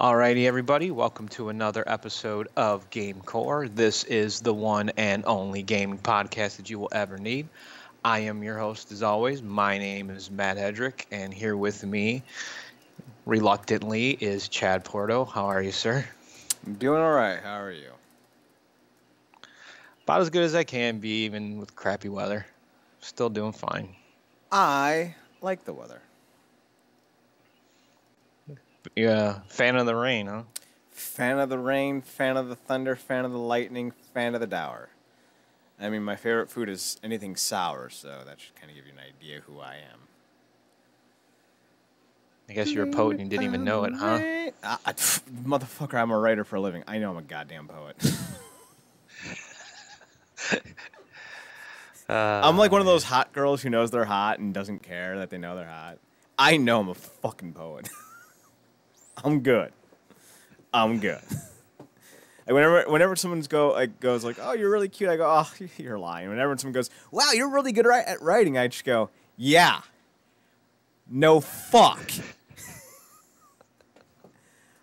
Alrighty, everybody, welcome to another episode of GameCorp. This is the one and only gaming podcast that you will ever need. I am your host, as always. My name is Matt Hedrick, and here with me, reluctantly, is Chad Porto. How are you, sir? I'm doing all right. How are you? About as good as I can be, even with crappy weather. Still doing fine. I like the weather. Yeah, fan of the rain, huh? Fan of the rain, fan of the thunder, fan of the lightning, fan of the dour. I mean, my favorite food is anything sour, so that should kind of give you an idea who I am. I guess you're a poet and you didn't even know it, huh? Motherfucker, I'm a writer for a living. I know I'm a goddamn poet. I'm like one of those hot girls who knows they're hot and doesn't care that they know they're hot. I know I'm a fucking poet. I'm good. Like whenever someone's goes like, "Oh, you're really cute," I go, "Oh, you're lying." Whenever someone goes, "Wow, you're really good at writing," I just go, "Yeah." No fuck.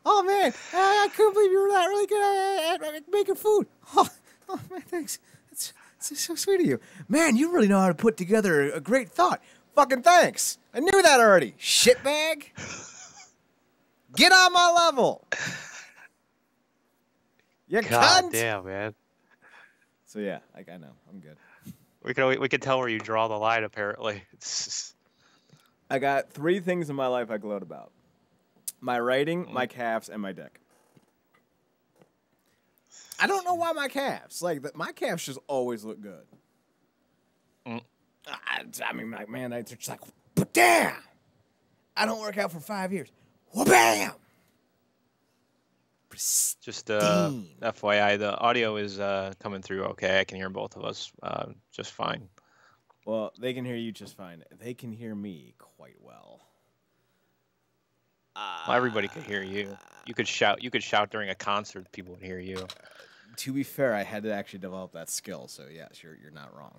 Oh man, I couldn't believe you were that really good at making food. Oh man, thanks. That's so sweet of you. Man, you really know how to put together a great thought. Fucking thanks. I knew that already. Shitbag. Get on my level. You God cunt. damn, man. So yeah, I know. I'm good. We can tell where you draw the line, apparently. I got 3 things in my life I gloat about. My writing, my calves, and my dick. I don't know why my calves. My calves just always look good. I mean, like, man, they're just like, but damn! I don't work out for 5 years. Wha-bam! Just FYI, the audio is coming through okay. I can hear both of us just fine. Well, they can hear you just fine. They can hear me quite well. Well, everybody could hear you. You could shout during a concert, people would hear you. To be fair, I had to actually develop that skill, so yes, you're not wrong.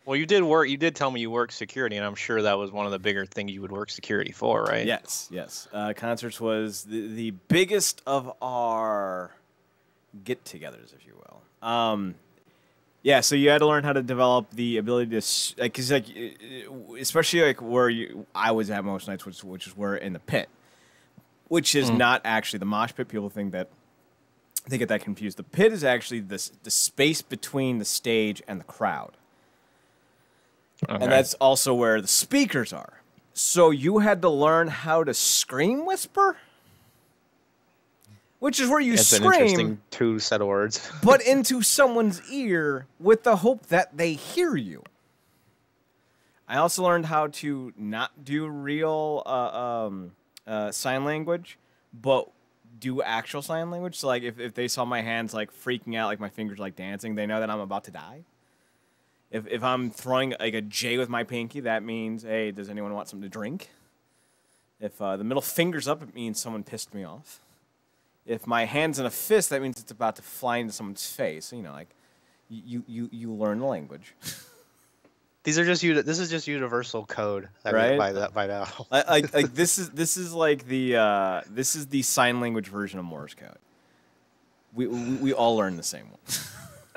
Well, you did tell me you worked security, and I'm sure that was one of the bigger things you would work security for, right? Yes. Concerts was the biggest of our get-togethers, if you will. Yeah, so you had to learn how to develop the ability to, because especially where I was at most nights, which is where in the pit, which is not actually the mosh pit. People think that they get that confused. The pit is actually the space between the stage and the crowd. Okay. And that's also where the speakers are. So you had to learn how to scream whisper, which is where you scream. That's an interesting 2 set of words. But into someone's ear with the hope that they hear you. I also learned how to not do real sign language, but do actual sign language. So, like, if they saw my hands, like, freaking out, like my fingers, like, dancing, they know that I'm about to die. If I'm throwing like a J with my pinky, that means, hey, does anyone want something to drink? If the middle finger's up, it means someone pissed me off. If my hand's in a fist, that means it's about to fly into someone's face. You know, like, you learn the language. These are just this is just universal code, right? By now. Like this is like this is the sign language version of Morse code. We all learn the same one.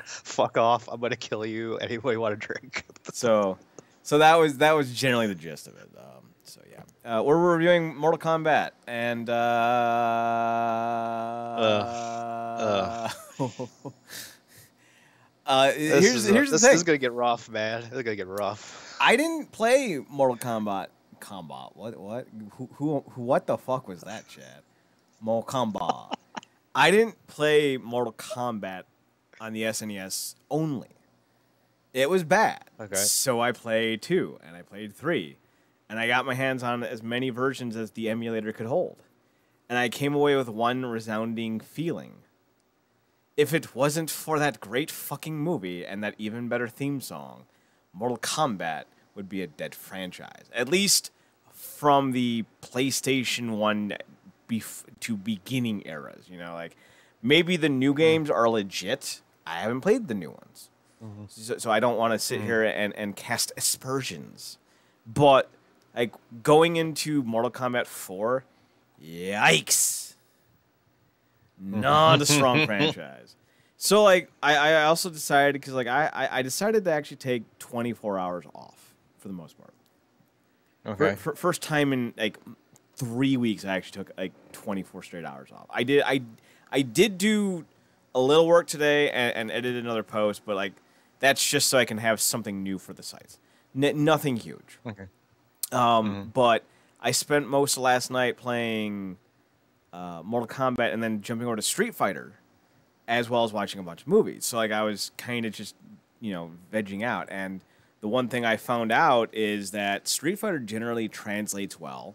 Fuck off! I'm gonna kill you. Anybody want to drink? So that was generally the gist of it. So yeah, we're reviewing Mortal Kombat, and here's the thing. This is gonna get rough, man. This is gonna get rough. I didn't play Mortal Kombat. What? Who? What the fuck was that, Chad? Mortal Kombat. I didn't play Mortal Kombat on the SNES only. It was bad. Okay. So I played 2, and I played 3. And I got my hands on as many versions as the emulator could hold. And I came away with one resounding feeling. If it wasn't for that great fucking movie and that even better theme song, Mortal Kombat would be a dead franchise. At least from the PlayStation 1 to beginning eras. You know, like, maybe the new games are legit. I haven't played the new ones. So I don't want to sit here and cast aspersions. But, like, going into Mortal Kombat 4, Yikes. Not a strong franchise. So, like, I also decided, because, like, I decided to actually take 24 hours off for the most part. Okay. First time in, like, 3 weeks, I actually took, like, 24 straight hours off. I did do a little work today and edited another post, but, like, that's just so I can have something new for the sites. Nothing huge. Okay. But I spent most of last night playing Mortal Kombat and then jumping over to Street Fighter, as well as watching a bunch of movies. So, like, I was kind of just, vegging out. And the one thing I found out is that Street Fighter generally translates well.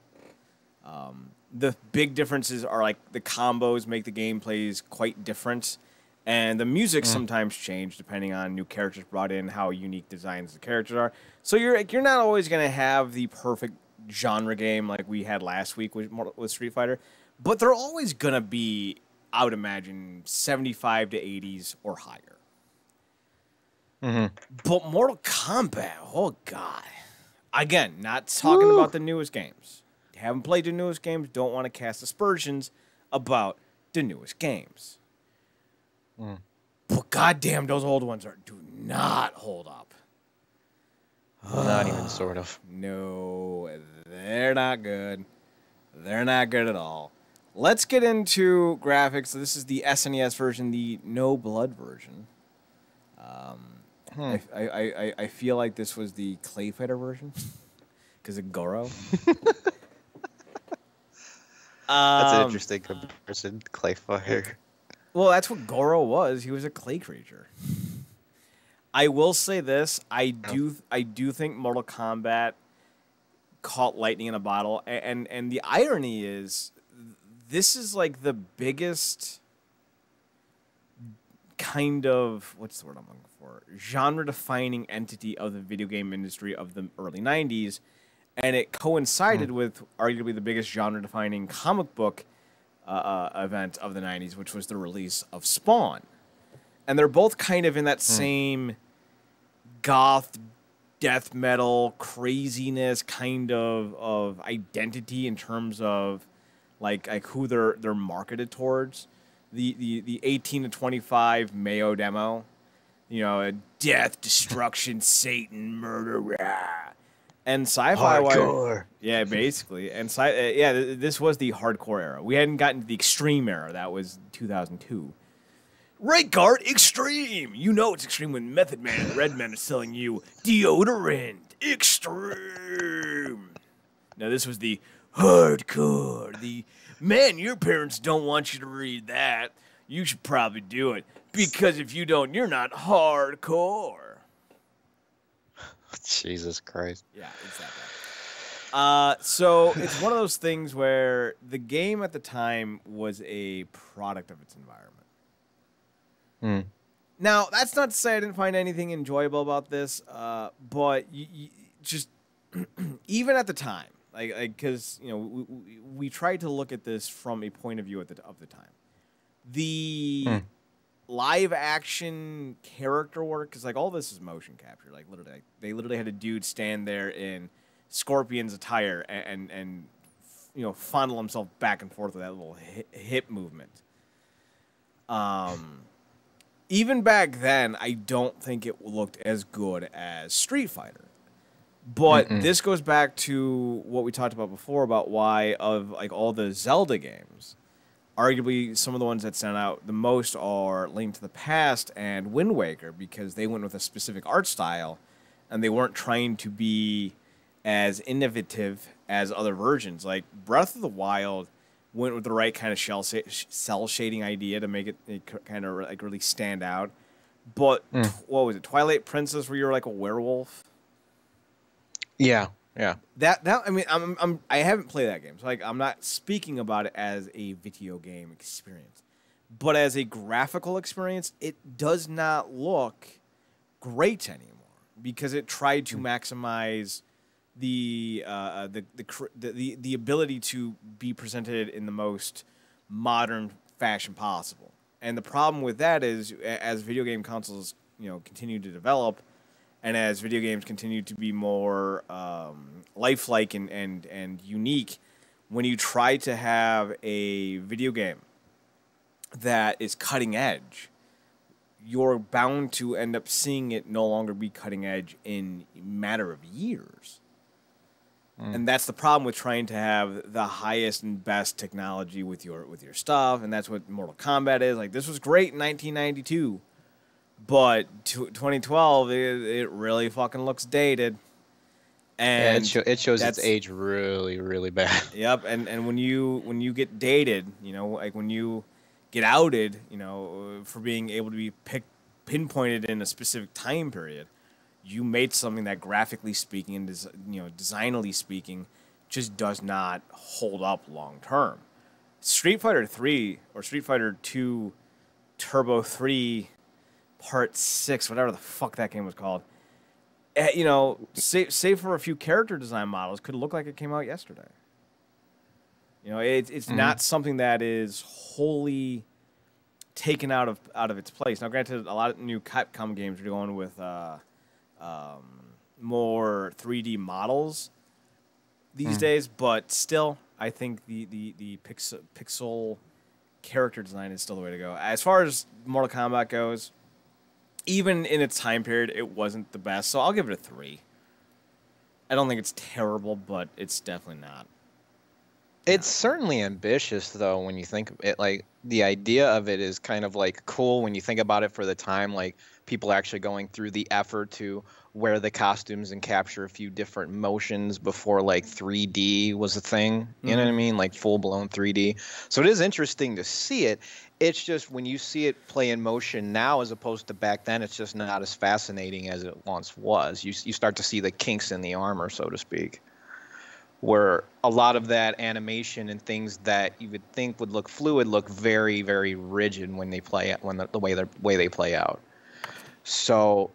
The big differences are, like, the combos make the gameplays quite different. And the music sometimes change depending on new characters brought in, how unique designs the characters are. So you're not always going to have the perfect genre game like we had last week with Street Fighter. But they're always going to be, I would imagine, 75 to 80s or higher. But Mortal Kombat, oh God. Again, not talking about the newest games. You haven't played the newest games, don't want to cast aspersions about the newest games. But goddamn, those old ones do not hold up. Not even sort of. No, they're not good. They're not good at all. Let's get into graphics. So this is the SNES version, the no blood version. I feel like this was the Clay Fighter version because of Goro. That's an interesting comparison, Clay Fighter. Well, that's what Goro was. He was a clay creature. I will say this: I do think Mortal Kombat caught lightning in a bottle, and the irony is, this is like the biggest kind of, what's the word I'm looking for, genre-defining entity of the video game industry of the early 90s, and it coincided with arguably the biggest genre-defining comic book event of the 90s, which was the release of Spawn. And they're both kind of in that same goth, death metal, craziness kind of identity in terms of like who they're marketed towards. The 18 to 25 Mayo demo, death, destruction, Satan, murder, rah. And Sci-Fi hardcore. Yeah, basically. And this was the hardcore era. We hadn't gotten to the extreme era. That was 2002. Right guard, extreme. You know it's extreme when Method Man and Redman are selling you deodorant. Extreme. Now this was the hardcore. The man, your parents don't want you to read that. You should probably do it. Because if you don't, you're not hardcore. Jesus Christ. Yeah, it's that bad. So it's one of those things where the game at the time was a product of its environment. Now, that's not to say I didn't find anything enjoyable about this, but you just even at the time, like because we tried to look at this from a point of view of the time. The live action character work, because like all this is motion capture. Like literally, they literally had a dude stand there in Scorpion's attire and fondle himself back and forth with that little hip movement. Even back then, I don't think it looked as good as Street Fighter. But this goes back to what we talked about before about why of like all the Zelda games, arguably some of the ones that stand out the most are Link to the Past and Wind Waker, because they went with a specific art style and they weren't trying to be as innovative as other versions. Like Breath of the Wild went with the right kind of cell shading idea to make it kind of like really stand out. But what was it, Twilight Princess, where you were like a werewolf? Yeah. That I mean, I haven't played that game, so like I'm not speaking about it as a video game experience, but as a graphical experience, it does not look great anymore because it tried to maximize the ability to be presented in the most modern fashion possible. And the problem with that is, as video game consoles continue to develop, and as video games continue to be more lifelike and unique, when you try to have a video game that is cutting edge, you're bound to end up seeing it no longer be cutting edge in a matter of years. And that's the problem with trying to have the highest and best technology with your stuff, and that's what Mortal Kombat is. Like, this was great in 1992, but 2012, it really fucking looks dated. And it shows its age really, really bad. Yep, and when you get dated, like when you get outed, for being able to be pinpointed in a specific time period, you made something that graphically speaking and designally speaking just does not hold up long term. Street Fighter 3 or Street Fighter 2 Turbo 3 Part 6, whatever the fuck that game was called, save for a few character design models, could look like it came out yesterday. It's not something that is wholly taken out of its place. Now, granted, a lot of new Capcom games are going with more 3D models these days, but still, I think the pixel character design is still the way to go. As far as Mortal Kombat goes, even in its time period, it wasn't the best, so I'll give it a 3. I don't think it's terrible, but it's definitely not. It's certainly ambitious, though, when you think of it. Like, the idea of it is kind of, like, cool when you think about it for the time. Like, people actually going through the effort to wear the costumes and capture a few different motions before, like, 3D was a thing. You know what I mean? Like, full-blown 3D. So it is interesting to see it. It's just when you see it play in motion now as opposed to back then, it's just not as fascinating as it once was. You start to see the kinks in the armor, so to speak, where a lot of that animation and things that you would think would look fluid look very, very rigid when they play the way they play out. So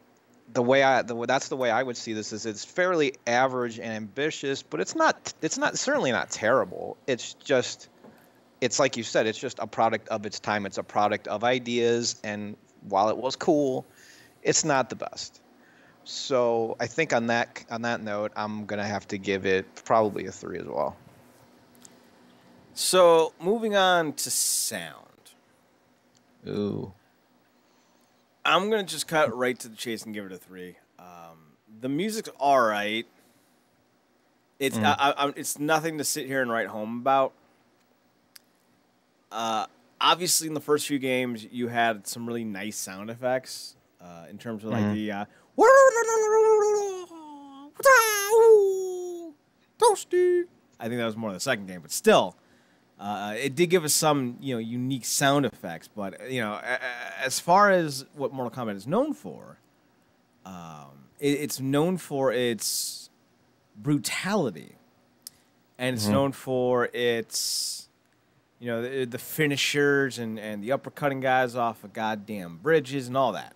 that's the way I would see this is it's fairly average and ambitious, but it's certainly not terrible. It's like you said, it's just a product of its time. It's a product of ideas, and while it was cool, it's not the best. So I think on that note, I'm gonna have to give it probably a 3 as well. So moving on to sound. Ooh. I'm gonna just cut right to the chase and give it a 3. The music's all right. It's it's nothing to sit here and write home about. Obviously, in the first few games, you had some really nice sound effects in terms of like the toasty. I think that was more the second game, but still, it did give us some unique sound effects. But as far as what Mortal Kombat is known for, it's known for its brutality, and it's known for its the finishers and the uppercutting guys off of goddamn bridges and all that.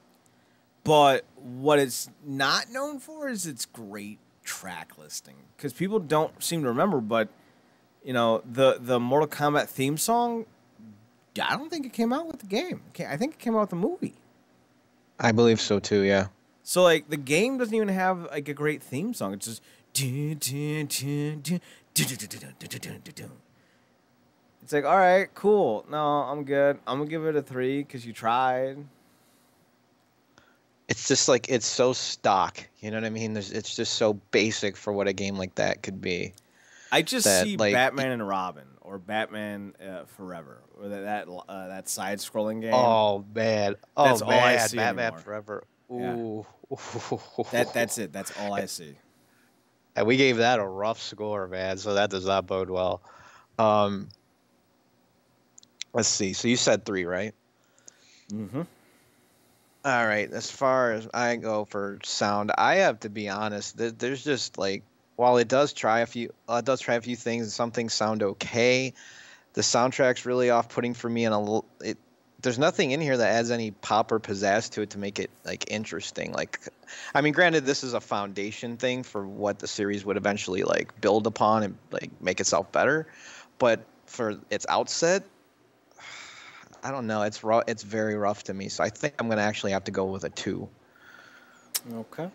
But what it's not known for is its great track listing, because people don't seem to remember. But the Mortal Kombat theme song, I don't think it came out with the game. I think it came out with the movie. I believe so too. Yeah. So like the game doesn't even have like a great theme song. It's just it's like, all right, cool. No, I'm good. I'm gonna give it a 3 because you tried. It's just like it's so stock. You know what I mean? It's just so basic for what a game like that could be. I just see like, Batman and Robin or Batman Forever or that side-scrolling game. Oh man! Oh that's man! All I see Batman anymore. Forever. Ooh. Yeah. That's it. That's all I see. And we gave that a rough score, man. So that does not bode well. Let's see. So you said 3, right? Mm-hmm. All right. As far as I go for sound, I have to be honest. There's just like, while it does try a few things, and some things sound okay. The soundtrack's really off-putting for me, and there's nothing in here that adds any pop or pizzazz to it to make it like interesting. Like, I mean, granted, this is a foundation thing for what the series would eventually like build upon and like make itself better, but for its outset, I don't know. It's rough. It's very rough to me. So I think I'm gonna actually have to go with a 2. Okay.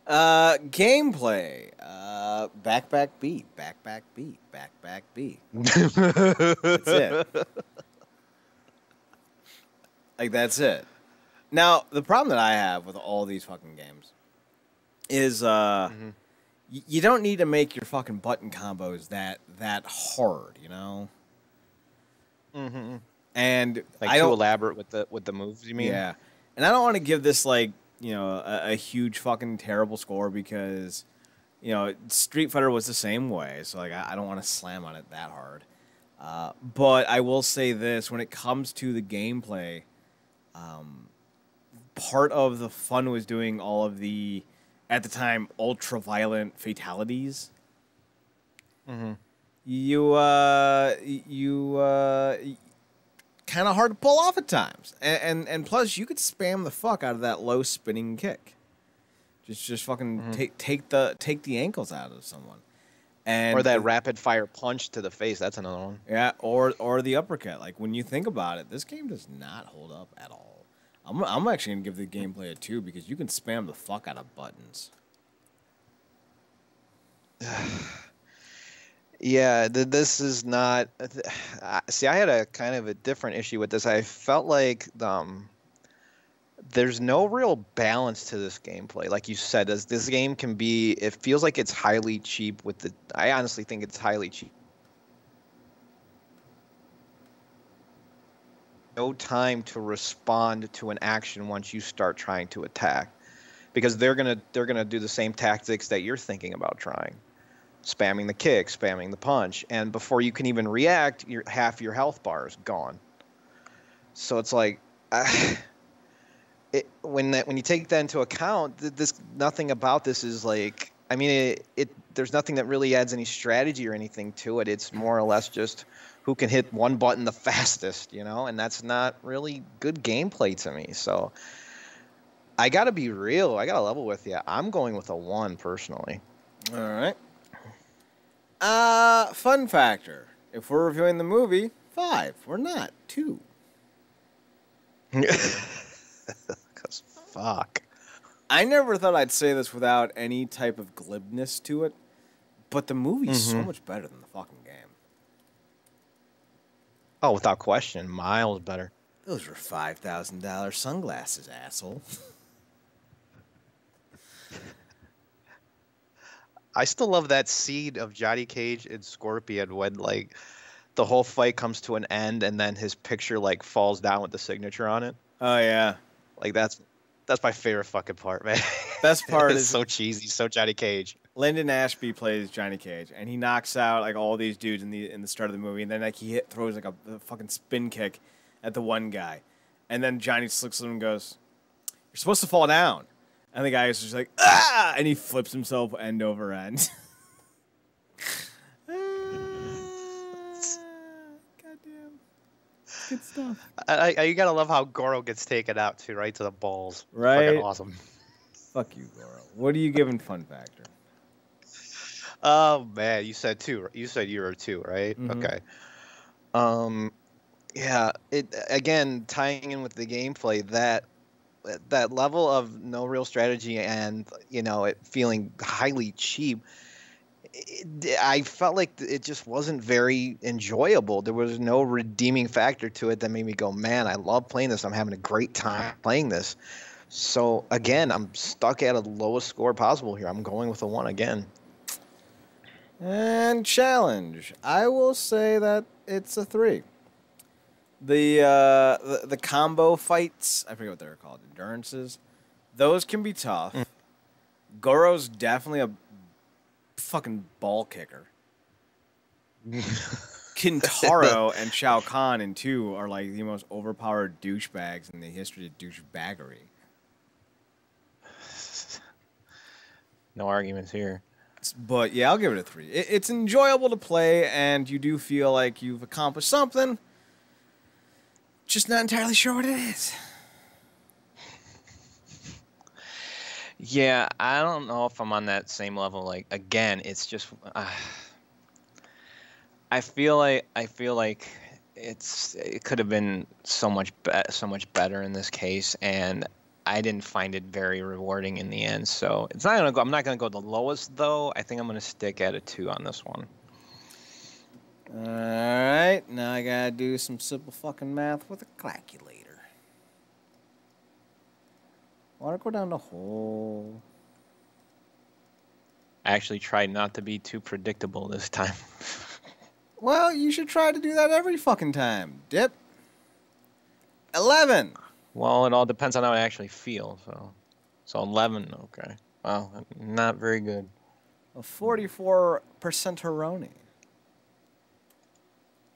Gameplay. back B, back B, back B. That's it. Like, that's it. Now, the problem that I have with all these fucking games is you don't need to make your fucking button combos that hard, you know? Mm-hmm. And like too elaborate with the moves, you mean? Yeah. And I don't want to give this, like, you know, a huge fucking terrible score because, you know, Street Fighter was the same way. So, like, I don't want to slam on it that hard. But I will say this. When it comes to the gameplay, part of the fun was doing all of the, at the time, ultra-violent fatalities. Mm-hmm. You kind of hard to pull off at times, and plus you could spam the fuck out of that low spinning kick. Just fucking take the ankles out of someone, and or that rapid fire punch to the face. That's another one. Yeah, or the uppercut. Like, when you think about it, this game does not hold up at all. I'm actually gonna give the gameplay a 2 because you can spam the fuck out of buttons. Yeah, this is not. See, I had a kind of a different issue with this. I felt like there's no real balance to this gameplay. Like you said, this game can be. It feels like it's highly cheap. I honestly think it's highly cheap. No time to respond to an action once you start trying to attack, because they're gonna do the same tactics that you're thinking about trying. Spamming the kick, spamming the punch, and before you can even react, half your health bar is gone. So it's like, when you take that into account, nothing about this is like, I mean, there's nothing that really adds any strategy or anything to it. It's more or less just who can hit one button the fastest, you know, and that's not really good gameplay to me. So I gotta be real. I gotta level with you. I'm going with a 1 personally. All right. Fun factor. If we're reviewing the movie, 5. We're not 2. Because fuck. I never thought I'd say this without any type of glibness to it, but the movie's so much better than the fucking game. Oh, without question, miles better. Those were $5,000 sunglasses, asshole. I still love that scene of Johnny Cage and Scorpion when, like, the whole fight comes to an end and then his picture, like, falls down with the signature on it. Oh, yeah. Like, that's my favorite fucking part, man. Best part is so cheesy, so Johnny Cage. Lyndon Ashby plays Johnny Cage, and he knocks out, like, all these dudes in the start of the movie, and then, like, he throws, like, a fucking spin kick at the one guy. And then Johnny just looks at him and goes, "You're supposed to fall down." And the guy is just like, "Ah!" And he flips himself end over end. Goddamn. Good stuff. You gotta love how Goro gets taken out, too, right to the balls. Right. Fucking awesome. Fuck you, Goro. What are you giving Fun Factor? Oh, man. You said 2. You said you were 2, right? Mm-hmm. Okay. Yeah. Again, tying in with the gameplay, that level of no real strategy and, you know, it feeling highly cheap, I felt like it just wasn't very enjoyable. There was no redeeming factor to it that made me go, man, I love playing this. I'm having a great time playing this. So, again, I'm stuck at a lowest score possible here. I'm going with a 1 again. And challenge. I will say that it's a 3. The combo fights, I forget what they're called, endurances, those can be tough. Goro's definitely a fucking ball kicker. Kintaro and Shao Kahn in 2 are like the most overpowered douchebags in the history of douchebaggery. No arguments here. But yeah, I'll give it a 3. It's enjoyable to play, and you do feel like you've accomplished something. Just not entirely sure what it is. Yeah, I don't know if I'm on that same level. Like, again, it's just I feel like it could have been so much better in this case, and I didn't find it very rewarding in the end. So it's not gonna go. I'm not gonna go the lowest though. I think I'm gonna stick at a 2 on this one. All right, now I gotta do some simple fucking math with a calculator. Wanna go down the hole? I actually tried not to be too predictable this time. Well, you should try to do that every fucking time, dip. 11. Well, it all depends on how I actually feel. So 11. Okay. Well, not very good. A 44% Heroni.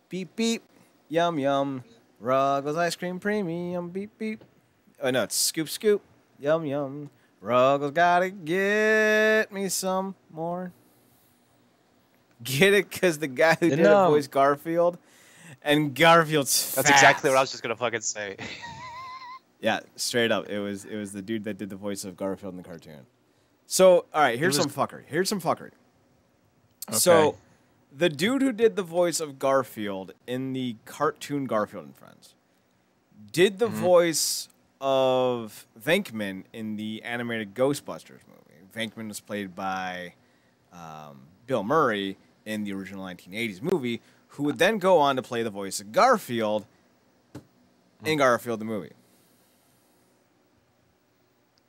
Beep beep. Yum yum. Ruggles ice cream premium. Beep beep. Oh no, it's scoop scoop. Yum yum. Ruggles gotta get me some more. Get it? Because the guy who did it voiced Garfield. And Garfield's fat. That's exactly what I was just going to fucking say. Yeah, straight up. It was the dude that did the voice of Garfield in the cartoon. So, all right, here's some fuckery. Okay. So, the dude who did the voice of Garfield in the cartoon Garfield and Friends did the voice of Venkman in the animated Ghostbusters movie. Venkman was played by Bill Murray in the original 1980s movie, who would then go on to play the voice of Garfield in Garfield the movie.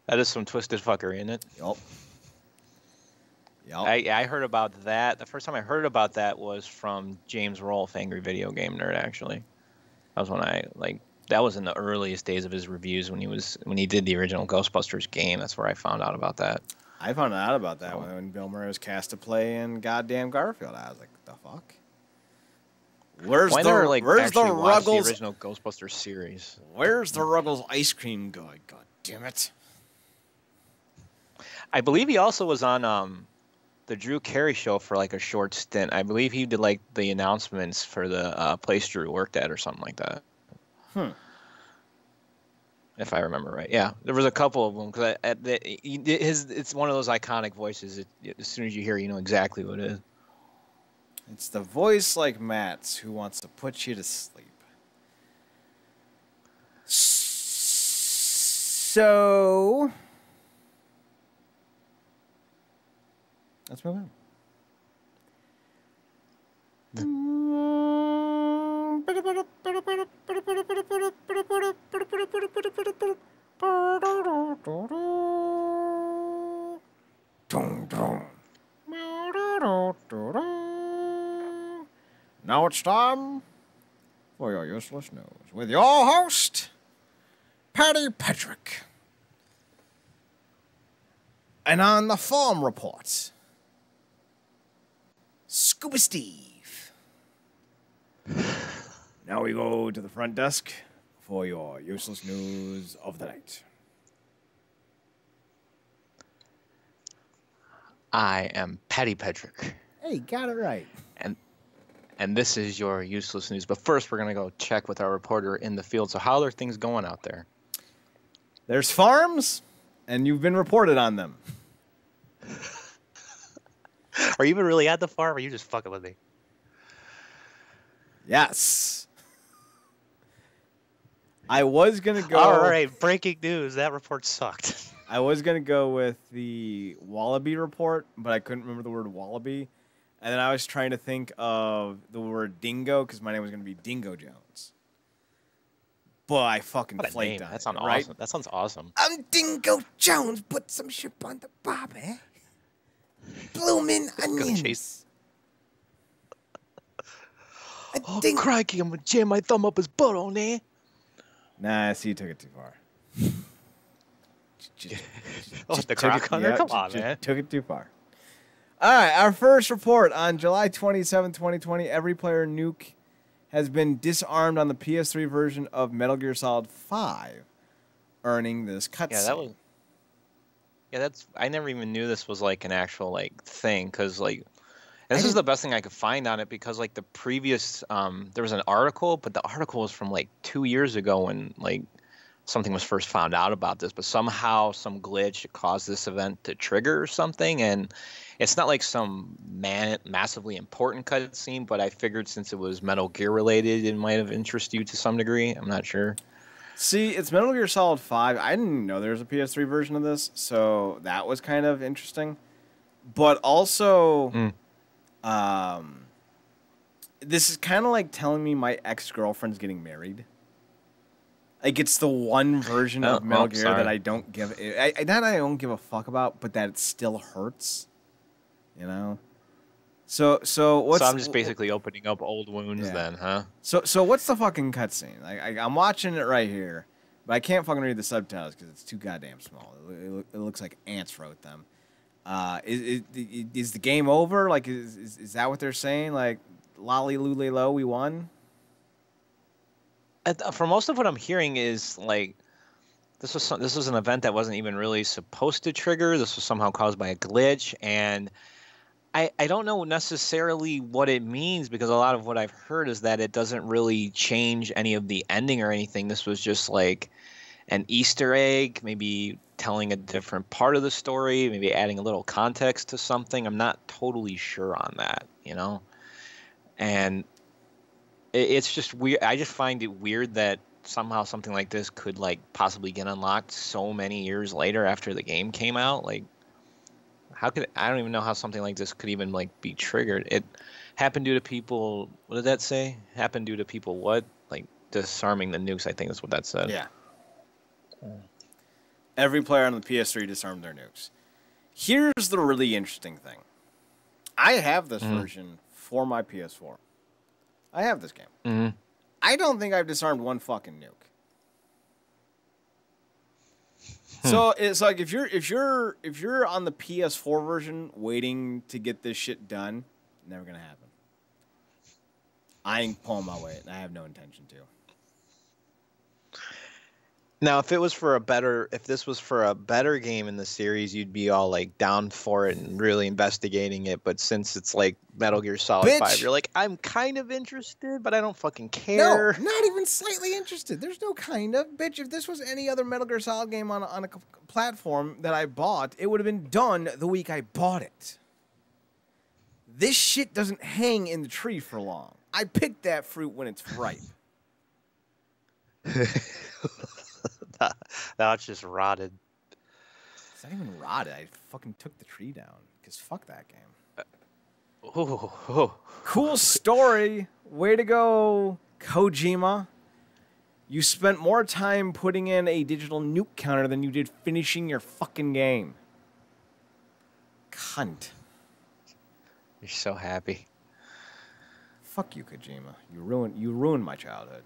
That is some twisted fuckery, isn't it? Yup. I heard about that. The first time I heard about that was from James Rolfe, Angry Video Game Nerd, actually. That was when that was in the earliest days of his reviews when he did the original Ghostbusters game. That's where I found out about that. I found out about that when Bill Murray was cast to play in goddamn Garfield. I was like, the fuck? Where's the Ruggles the original Ghostbusters series? Where's the Ruggles ice cream guy? God damn it! I believe he also was on the Drew Carey show for like a short stint. I believe he did like the announcements for the place Drew worked at or something like that. If I remember right, yeah, there was a couple of them because it's one of those iconic voices. As soon as you hear it, you know exactly what it is. It's the voice like Matt's who wants to put you to sleep. So let's move on. Now it's time for your useless news with your host, Patty Patrick. And on the farm report, Scuba Steve. Now we go to the front desk for your useless news of the night. I am Patty Patrick. Hey, got it right. And this is your useless news. But first, we're going to go check with our reporter in the field. So how are things going out there? There's farms, and you've been reported on them. Are you even really at the farm, or are you just fucking with me? Yes. I was going to go... All right, breaking news. That report sucked. I was going to go with the wallaby report, but I couldn't remember the word wallaby. And then I was trying to think of the word dingo, because my name was going to be Dingo Jones. But I fucking flaked on it. That sounds right? awesome. That sounds awesome. I'm Dingo Jones. Put some shit on the bob, eh? Bloomin' onions. Oh, crikey, I'm going to jam my thumb up his butt on there. Nah, see, you took it too far. The crock hunter? Come on, man. Took it too far. All right, our first report on July 27, 2020. Every player nuke has been disarmed on the PS3 version of Metal Gear Solid 5, earning this cutscene. I never even knew this was like an actual like thing, because like this is the best thing I could find on it, because like the previous there was an article, but the article was from like 2 years ago when like something was first found out about this, but somehow some glitch caused this event to trigger or something, and it's not like some massively important cutscene, but I figured since it was Metal Gear related, it might have interested you to some degree. I'm not sure. See, it's Metal Gear Solid 5. I didn't know there was a PS3 version of this, so that was kind of interesting. But also, this is kind of like telling me my ex-girlfriend's getting married. Like, it's the one version of Metal Gear that I don't give... I don't give a fuck about, but that it still hurts. You know? So what's... So I'm just basically opening up old wounds then, huh? So what's the fucking cutscene? I'm watching it right here, but I can't fucking read the subtitles because it's too goddamn small. It looks like ants wrote them. Is the game over? Like, is that what they're saying? Like, lolly lule lo, we won? For most of what I'm hearing is like this was an event that wasn't even really supposed to trigger. This was somehow caused by a glitch, and I don't know necessarily what it means, because a lot of what I've heard is that it doesn't really change any of the ending or anything. This was just like an Easter egg, maybe telling a different part of the story, maybe adding a little context to something. I'm not totally sure on that, you know? And it's just weird. I just find it weird that somehow something like this could like possibly get unlocked so many years later after the game came out. Like, how could I don't even know how something like this could even like be triggered. It happened due to people. What did that say? Happened due to people what? Like disarming the nukes. I think that's what that said. Yeah. Every player on the PS3 disarmed their nukes. Here's the really interesting thing. I have this version for my PS4. I have this game. I don't think I've disarmed one fucking nuke. So it's like if you're on the PS4 version waiting to get this shit done, never gonna happen. I ain't pulling my weight. I have no intention to. Now, if this was for a better game in the series, you'd be all like down for it and really investigating it. But since it's like Metal Gear Solid 5, you're like, I'm kind of interested, but I don't fucking care. No, not even slightly interested. There's no kind of. Bitch, if this was any other Metal Gear Solid game on a platform that I bought, it would have been done the week I bought it. This shit doesn't hang in the tree for long. I picked that fruit when it's ripe. Now it's just rotted. It's not even rotted. I fucking took the tree down. Because fuck that game. Cool story. Way to go, Kojima. You spent more time putting in a digital nuke counter than you did finishing your fucking game. Cunt. You're so happy. Fuck you, Kojima. You ruined my childhood.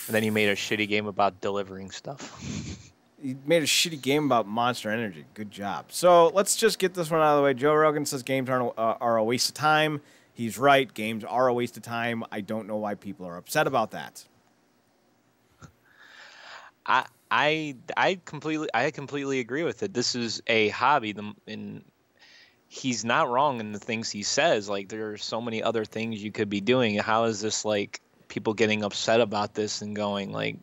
And then you made a shitty game about delivering stuff. You made a shitty game about Monster Energy. Good job. So let's just get this one out of the way. Joe Rogan says games are a waste of time. He's right. Games are a waste of time. I don't know why people are upset about that. I completely agree with it. This is a hobby, and he's not wrong in the things he says. Like, there are so many other things you could be doing. How is this like people getting upset about this and going like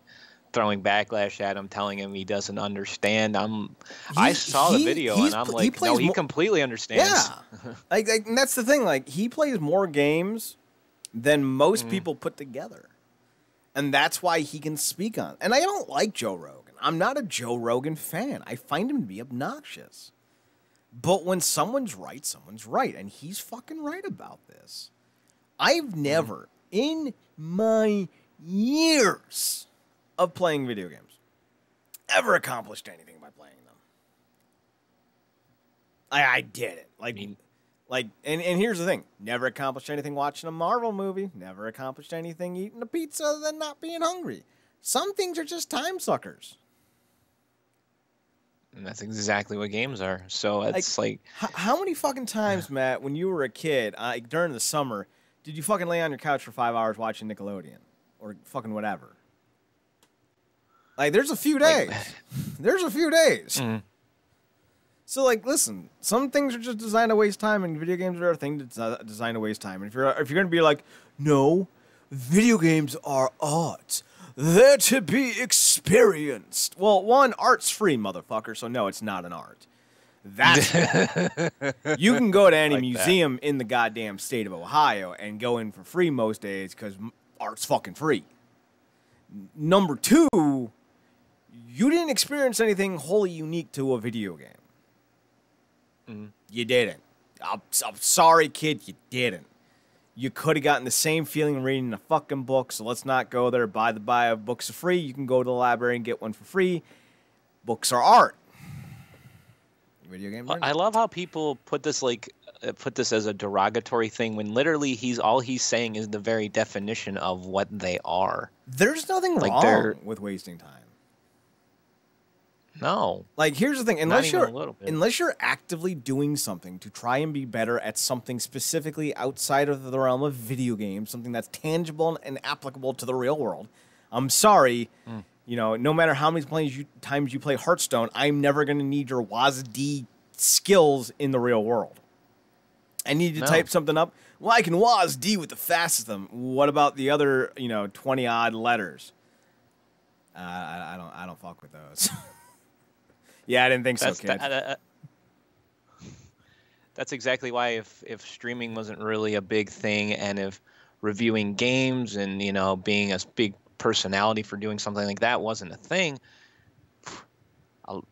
throwing backlash at him, telling him he doesn't understand? I saw the video and I'm like, no, he completely understands. Yeah, like and that's the thing. Like, he plays more games than most people put together, and that's why he can speak on. And I don't like Joe Rogan. I'm not a Joe Rogan fan. I find him to be obnoxious. But when someone's right, and he's fucking right about this. I've never in my years of playing video games ever accomplished anything by playing them. I did it. And here's the thing. Never accomplished anything watching a Marvel movie. Never accomplished anything eating a pizza other than not being hungry. Some things are just time suckers. And that's exactly what games are. So it's like how many fucking times, Matt, when you were a kid, during the summer, did you fucking lay on your couch for 5 hours watching Nickelodeon or fucking whatever? Like, there's a few days. There's a few days. Mm-hmm. So, like, listen, some things are just designed to waste time, and video games are a thing that's designed to waste time. And if you're going to be like, no, video games are art. They're to be experienced. Well, one, art's free, motherfucker, so no, it's not an art. That's you can go to any museum in the goddamn state of Ohio and go in for free most days because art's fucking free. Number two, you didn't experience anything wholly unique to a video game. You didn't. I'm sorry, kid, you didn't. You could have gotten the same feeling reading a fucking book, so let's not go there. Buy books for free. You can go to the library and get one for free. Books are art. Video game. I love how people put this as a derogatory thing when literally he's saying is the very definition of what they are. There's nothing wrong with wasting time. No. Like, here's the thing. Unless you're actively doing something to try and be better at something specifically outside of the realm of video games, something that's tangible and applicable to the real world, I'm sorry, no matter how many times you play Hearthstone, I'm never going to need your WASD skills in the real world. I need to type something up. Well, I can WASD with the fastest of them. What about the other, 20-odd letters? I don't fuck with those. Yeah, I didn't think so, kid. That's exactly why if streaming wasn't really a big thing, and if reviewing games and being a big personality for doing something like that wasn't a thing,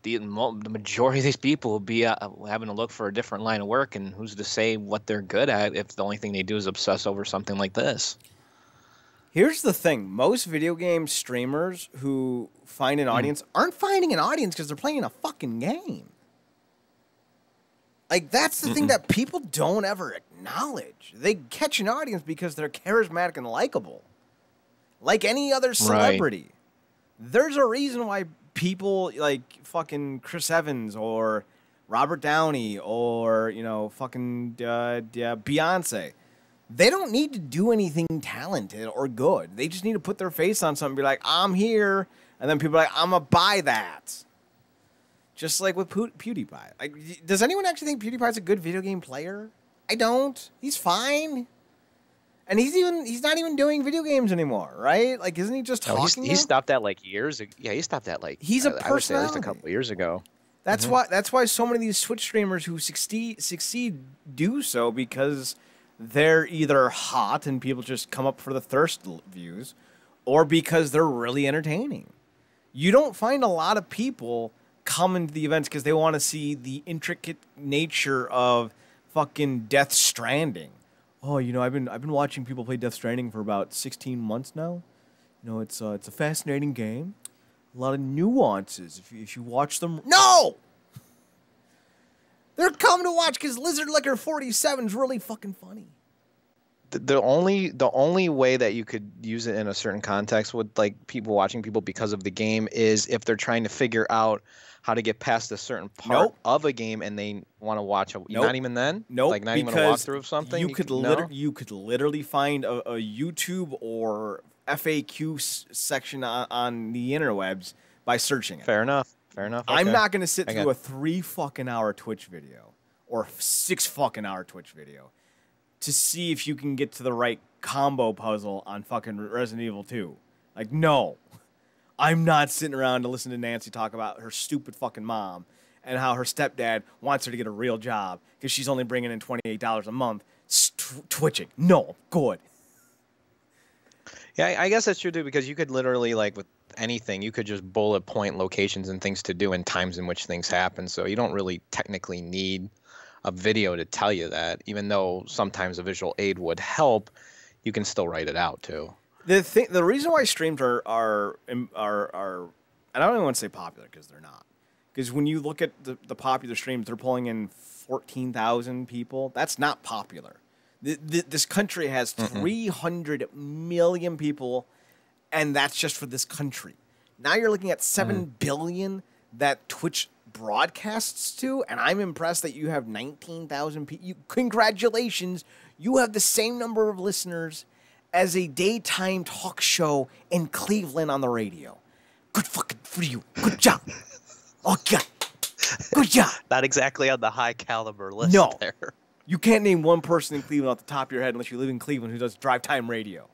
the majority of these people would be having to look for a different line of work, and who's to say what they're good at if the only thing they do is obsess over something like this? Here's the thing. Most video game streamers who find an audience aren't finding an audience because they're playing a fucking game. Like, that's the thing that people don't ever acknowledge. They catch an audience because they're charismatic and likable. Like any other celebrity. Right. There's a reason why people like fucking Chris Evans or Robert Downey or, fucking Beyonce. They don't need to do anything talented or good. They just need to put their face on something and be like, I'm here. And then people are like, I'm going to buy that. Just like with PewDiePie. Like, does anyone actually think PewDiePie's a good video game player? I don't. He's fine. And he's not even doing video games anymore, right? Like, isn't he just talking? He stopped that like years ago. Yeah, he stopped that like he's a personality. I would say at least a couple of years ago. That's why so many of these Twitch streamers who succeed do so, because they're either hot and people just come up for the thirst views, or because they're really entertaining. You don't find a lot of people coming to the events because they want to see the intricate nature of fucking Death Stranding. Oh, I've been watching people play Death Stranding for about 16 months now. It's a fascinating game. A lot of nuances if you watch them. No! They're coming to watch because Lizard Liquor 47 is really fucking funny. The only way that you could use it in a certain context with like people watching people because of the game is if they're trying to figure out how to get past a certain part of a game and they want to watch not even then? Nope. Like not even a walkthrough of something? You could literally find a YouTube or FAQ section on the interwebs by searching it. Fair enough. Okay. I'm not going to sit through a 3 fucking hour Twitch video or 6 fucking hour Twitch video to see if you can get to the right combo puzzle on fucking Resident Evil 2. Like, no. I'm not sitting around to listen to Nancy talk about her stupid fucking mom and how her stepdad wants her to get a real job because she's only bringing in $28 a month twitching. No, good. Yeah, I guess that's true, too, because you could literally, like, with anything, you could just bullet point locations and things to do and times in which things happen. So you don't really technically need a video to tell you that. Even though sometimes a visual aid would help, you can still write it out, too. The reason why streams are and I don't even want to say popular because they're not. Because when you look at the popular streams, they're pulling in 14,000 people. That's not popular. This country has 300 million people, and that's just for this country. Now you're looking at 7 billion that Twitch broadcasts to, and I'm impressed that you have 19,000 people. Congratulations, you have the same number of listeners as a daytime talk show in Cleveland on the radio. Good fucking for you. Good job. Okay. Good job. Not exactly on the high caliber list there. You can't name one person in Cleveland off the top of your head unless you live in Cleveland who does drive time radio.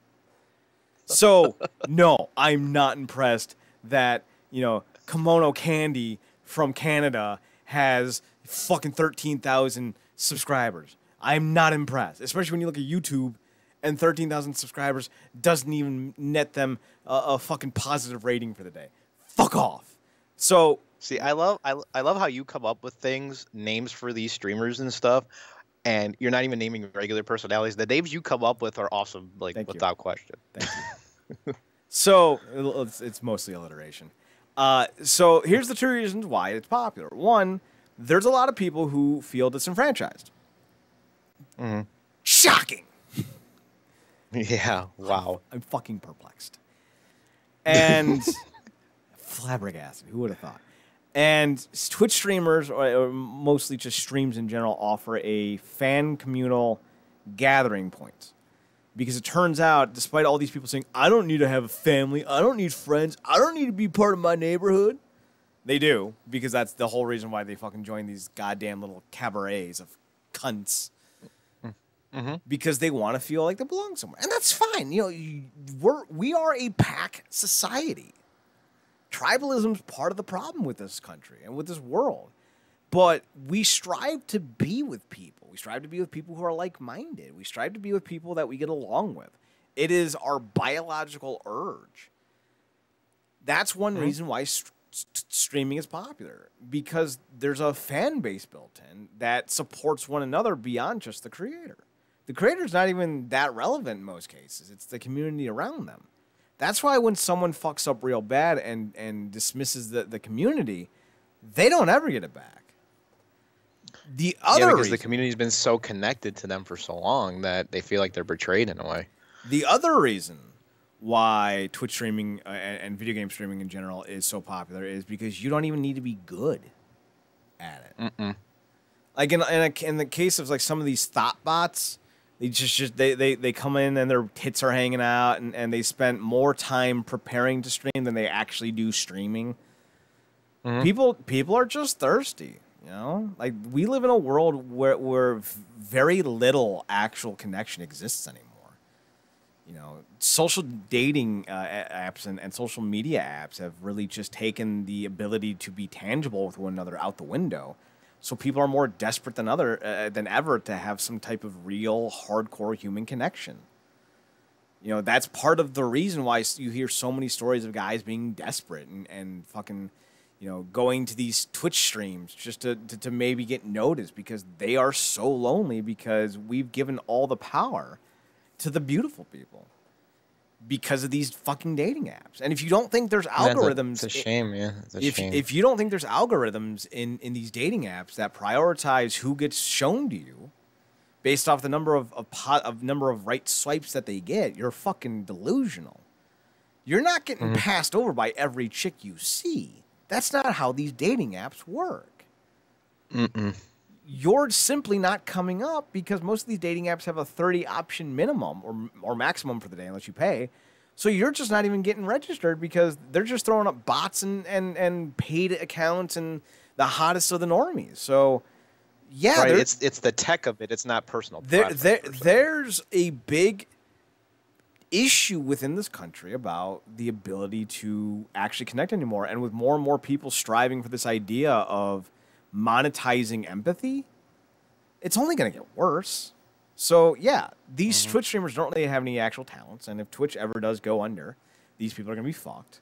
So, no, I'm not impressed that, Kimono Candy from Canada has fucking 13,000 subscribers. I'm not impressed, especially when you look at YouTube and 13,000 subscribers doesn't even net them a fucking positive rating for the day. Fuck off. So see, I love how you come up with names for these streamers and stuff, and you're not even naming regular personalities. The names you come up with are awesome, like without question. Thank you. So it's mostly alliteration. So here's the two reasons why it's popular. One, there's a lot of people who feel disenfranchised. Mm-hmm. Shocking. Yeah. Wow. I'm fucking perplexed. And flabbergasted. Who would have thought? And Twitch streamers, or mostly just streams in general, offer a fan communal gathering point. Because it turns out, despite all these people saying, I don't need to have a family, I don't need friends, I don't need to be part of my neighborhood, they do, because that's the whole reason why they fucking join these goddamn little cabarets of cunts. Mm-hmm. Because they want to feel like they belong somewhere. And that's fine. We are a pack society. Tribalism is part of the problem with this country and with this world. But we strive to be with people. We strive to be with people who are like-minded. We strive to be with people that we get along with. It is our biological urge. That's one reason why streaming is popular. Because there's a fan base built in that supports one another beyond just the creator. The creator's not even that relevant in most cases. It's the community around them. That's why when someone fucks up real bad and dismisses the community, they don't ever get it back. The other because the community's been so connected to them for so long that they feel like they're betrayed in a way. The other reason why Twitch streaming and video game streaming in general is so popular is because you don't even need to be good at it. Mm-mm. Like in the case of like some of these thought bots, they come in and their tits are hanging out and they spend more time preparing to stream than they actually do streaming. Mm-hmm. People are just thirsty. Like we live in a world where very little actual connection exists anymore. Social dating apps and social media apps have really just taken the ability to be tangible with one another out the window. So people are more desperate than ever to have some type of real, hardcore human connection. That's part of the reason why you hear so many stories of guys being desperate and fucking, going to these Twitch streams just to maybe get noticed because they are so lonely because we've given all the power to the beautiful people because of these fucking dating apps. And if you don't think there's algorithms... It's a shame, yeah. It's a shame. If you don't think there's algorithms in these dating apps that prioritize who gets shown to you based off the number of right swipes that they get, you're fucking delusional. You're not getting passed over by every chick you see. That's not how these dating apps work. Mm-mm. You're simply not coming up because most of these dating apps have a 30 option minimum or maximum for the day unless you pay. So you're just not even getting registered because they're just throwing up bots and paid accounts and the hottest of the normies. So yeah, right. It's the tech of it. It's not personal. There's a big issue within this country about the ability to actually connect anymore. And with more and more people striving for this idea of monetizing empathy, it's only going to get worse. So yeah, these Twitch streamers don't really have any actual talents, and if Twitch ever does go under, these people are going to be fucked.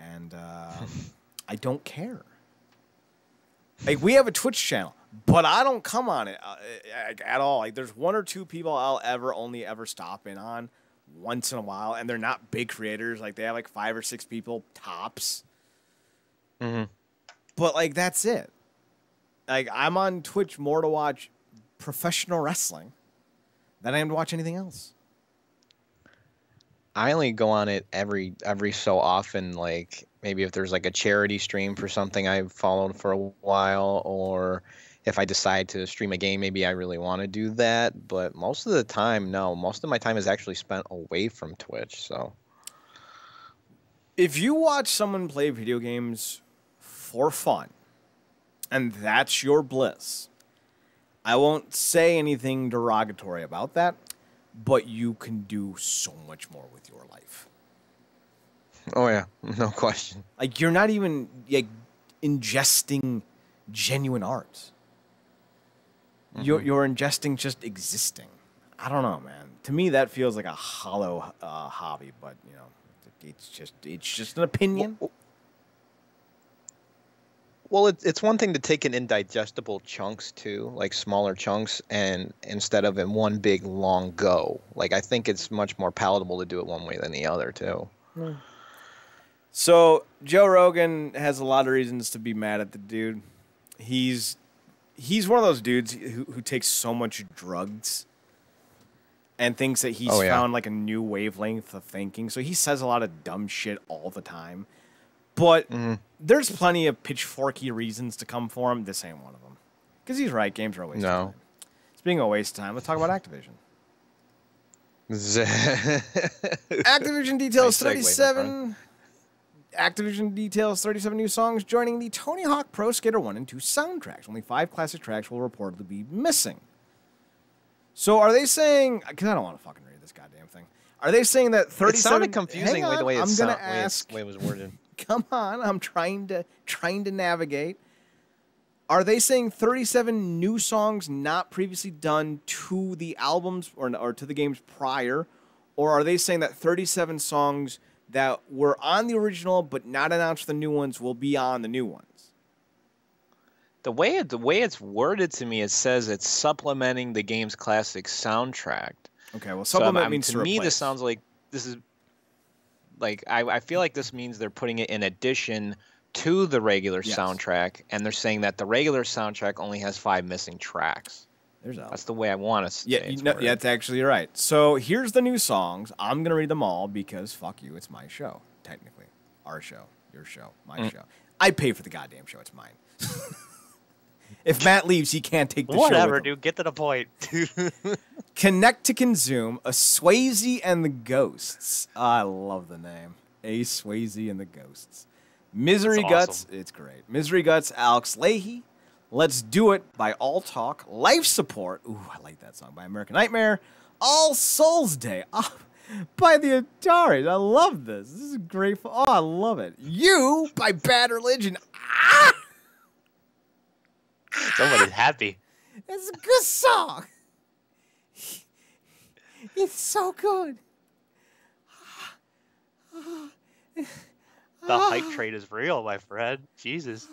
And I don't care. Like, we have a Twitch channel, but I don't come on it at all. Like, there's one or two people I'll only ever stop in on once in a while, and they're not big creators. Like, they have like 5 or 6 people tops. Mm-hmm. But like, that's it. Like, I'm on Twitch more to watch professional wrestling than I am to watch anything else. I only go on it every so often, like maybe if there's like a charity stream for something I've followed for a while, or if I decide to stream a game, maybe I really want to do that. But most of the time, no. Most of my time is actually spent away from Twitch. So if you watch someone play video games for fun, and that's your bliss, I won't say anything derogatory about that, but you can do so much more with your life. Oh, yeah. No question. Like, you're not even like ingesting genuine art. Mm-hmm. You're ingesting just existing. I don't know, man. To me, that feels like a hollow hobby, but it's just an opinion. Well, it's one thing to take in indigestible chunks too, like smaller chunks, and instead of in one big long go. Like I think it's much more palatable to do it one way than the other too. Mm. So Joe Rogan has a lot of reasons to be mad at the dude. He's one of those dudes who takes so much drugs and thinks that he's found like a new wavelength of thinking. So he says a lot of dumb shit all the time. But there's plenty of pitchforky reasons to come for him. This ain't one of them. Because he's right. Games are a waste of time. Speaking of waste of time, let's talk about Activision. Activision details 37. Activision details 37 new songs joining the Tony Hawk Pro Skater 1 and 2 soundtracks. Only 5 classic tracks will reportedly be missing. So are they saying... Because I don't want to fucking read this goddamn thing. Are they saying that 37... It sounded confusing the way I'm going to ask... the way it was worded. Come on, I'm trying to navigate. Are they saying 37 new songs not previously done to the albums or to the games prior? Or are they saying that 37 songs that were on the original but not announced for the new ones will be on the new ones? The way it's worded to me, it says it's supplementing the game's classic soundtrack. Okay, well, supplement means to me, this sounds like this is like I feel like this means they're putting it in addition to the regular soundtrack, and they're saying that the regular soundtrack only has 5 missing tracks. That's the way I want to say it. Yeah, that's actually right. So here's the new songs. I'm going to read them all because fuck you, it's my show, technically. Our show, your show, my show. I pay for the goddamn show, it's mine. If Matt leaves, he can't take the show. Whatever, dude, get to the point. Connect to Consume, a Swayze and the Ghosts. Oh, I love the name. A Swayze and the Ghosts. Misery Guts, it's great. Misery Guts, Alex Leahy. Let's Do It by All Talk. Life Support, ooh, I like that song, by American Nightmare. All Souls Day, by the Ataris. I love this. This is great. Oh, I love it. You by Bad Religion. Somebody's happy. It's a good song. It's so good. The hype trade is real, my friend. Jesus.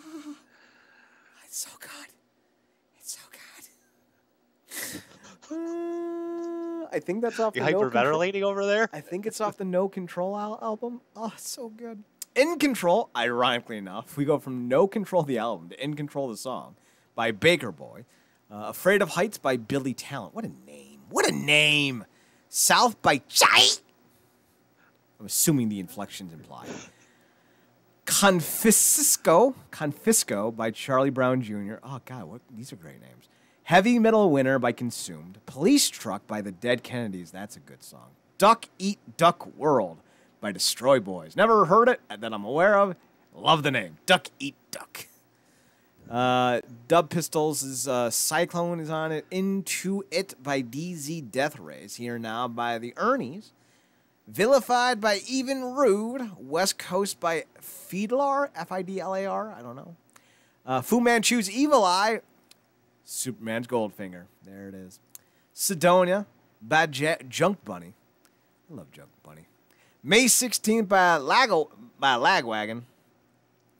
It's so good. It's so good. I think that's off the You hyperventilating over there? I think it's off the No Control album. Oh, it's so good. In Control, ironically enough, we go from No Control the album to In Control the song by Baker Boy. Afraid of Heights by Billy Talent. What a name. What a name. South by Chai. I'm assuming the inflection's implied. Confisco by Charlie Brown Jr. Oh, God, these are great names. Heavy Metal Winter by Consumed. Police Truck by the Dead Kennedys. That's a good song. Duck Eat Duck World by Destroy Boys. Never heard it that I'm aware of. Love the name. Duck Eat Duck. Dub Pistols is Cyclone is on it. Into It by DZ Death Race. Here now by the Ernies. Vilified by Even Rude. West Coast by Fiedlar. Fidlar. I don't know. Fu Manchu's Evil Eye. Superman's Goldfinger. There it is. Sidonia. Bad Junk Bunny. I love Junk Bunny. May 16th by Lagwagon.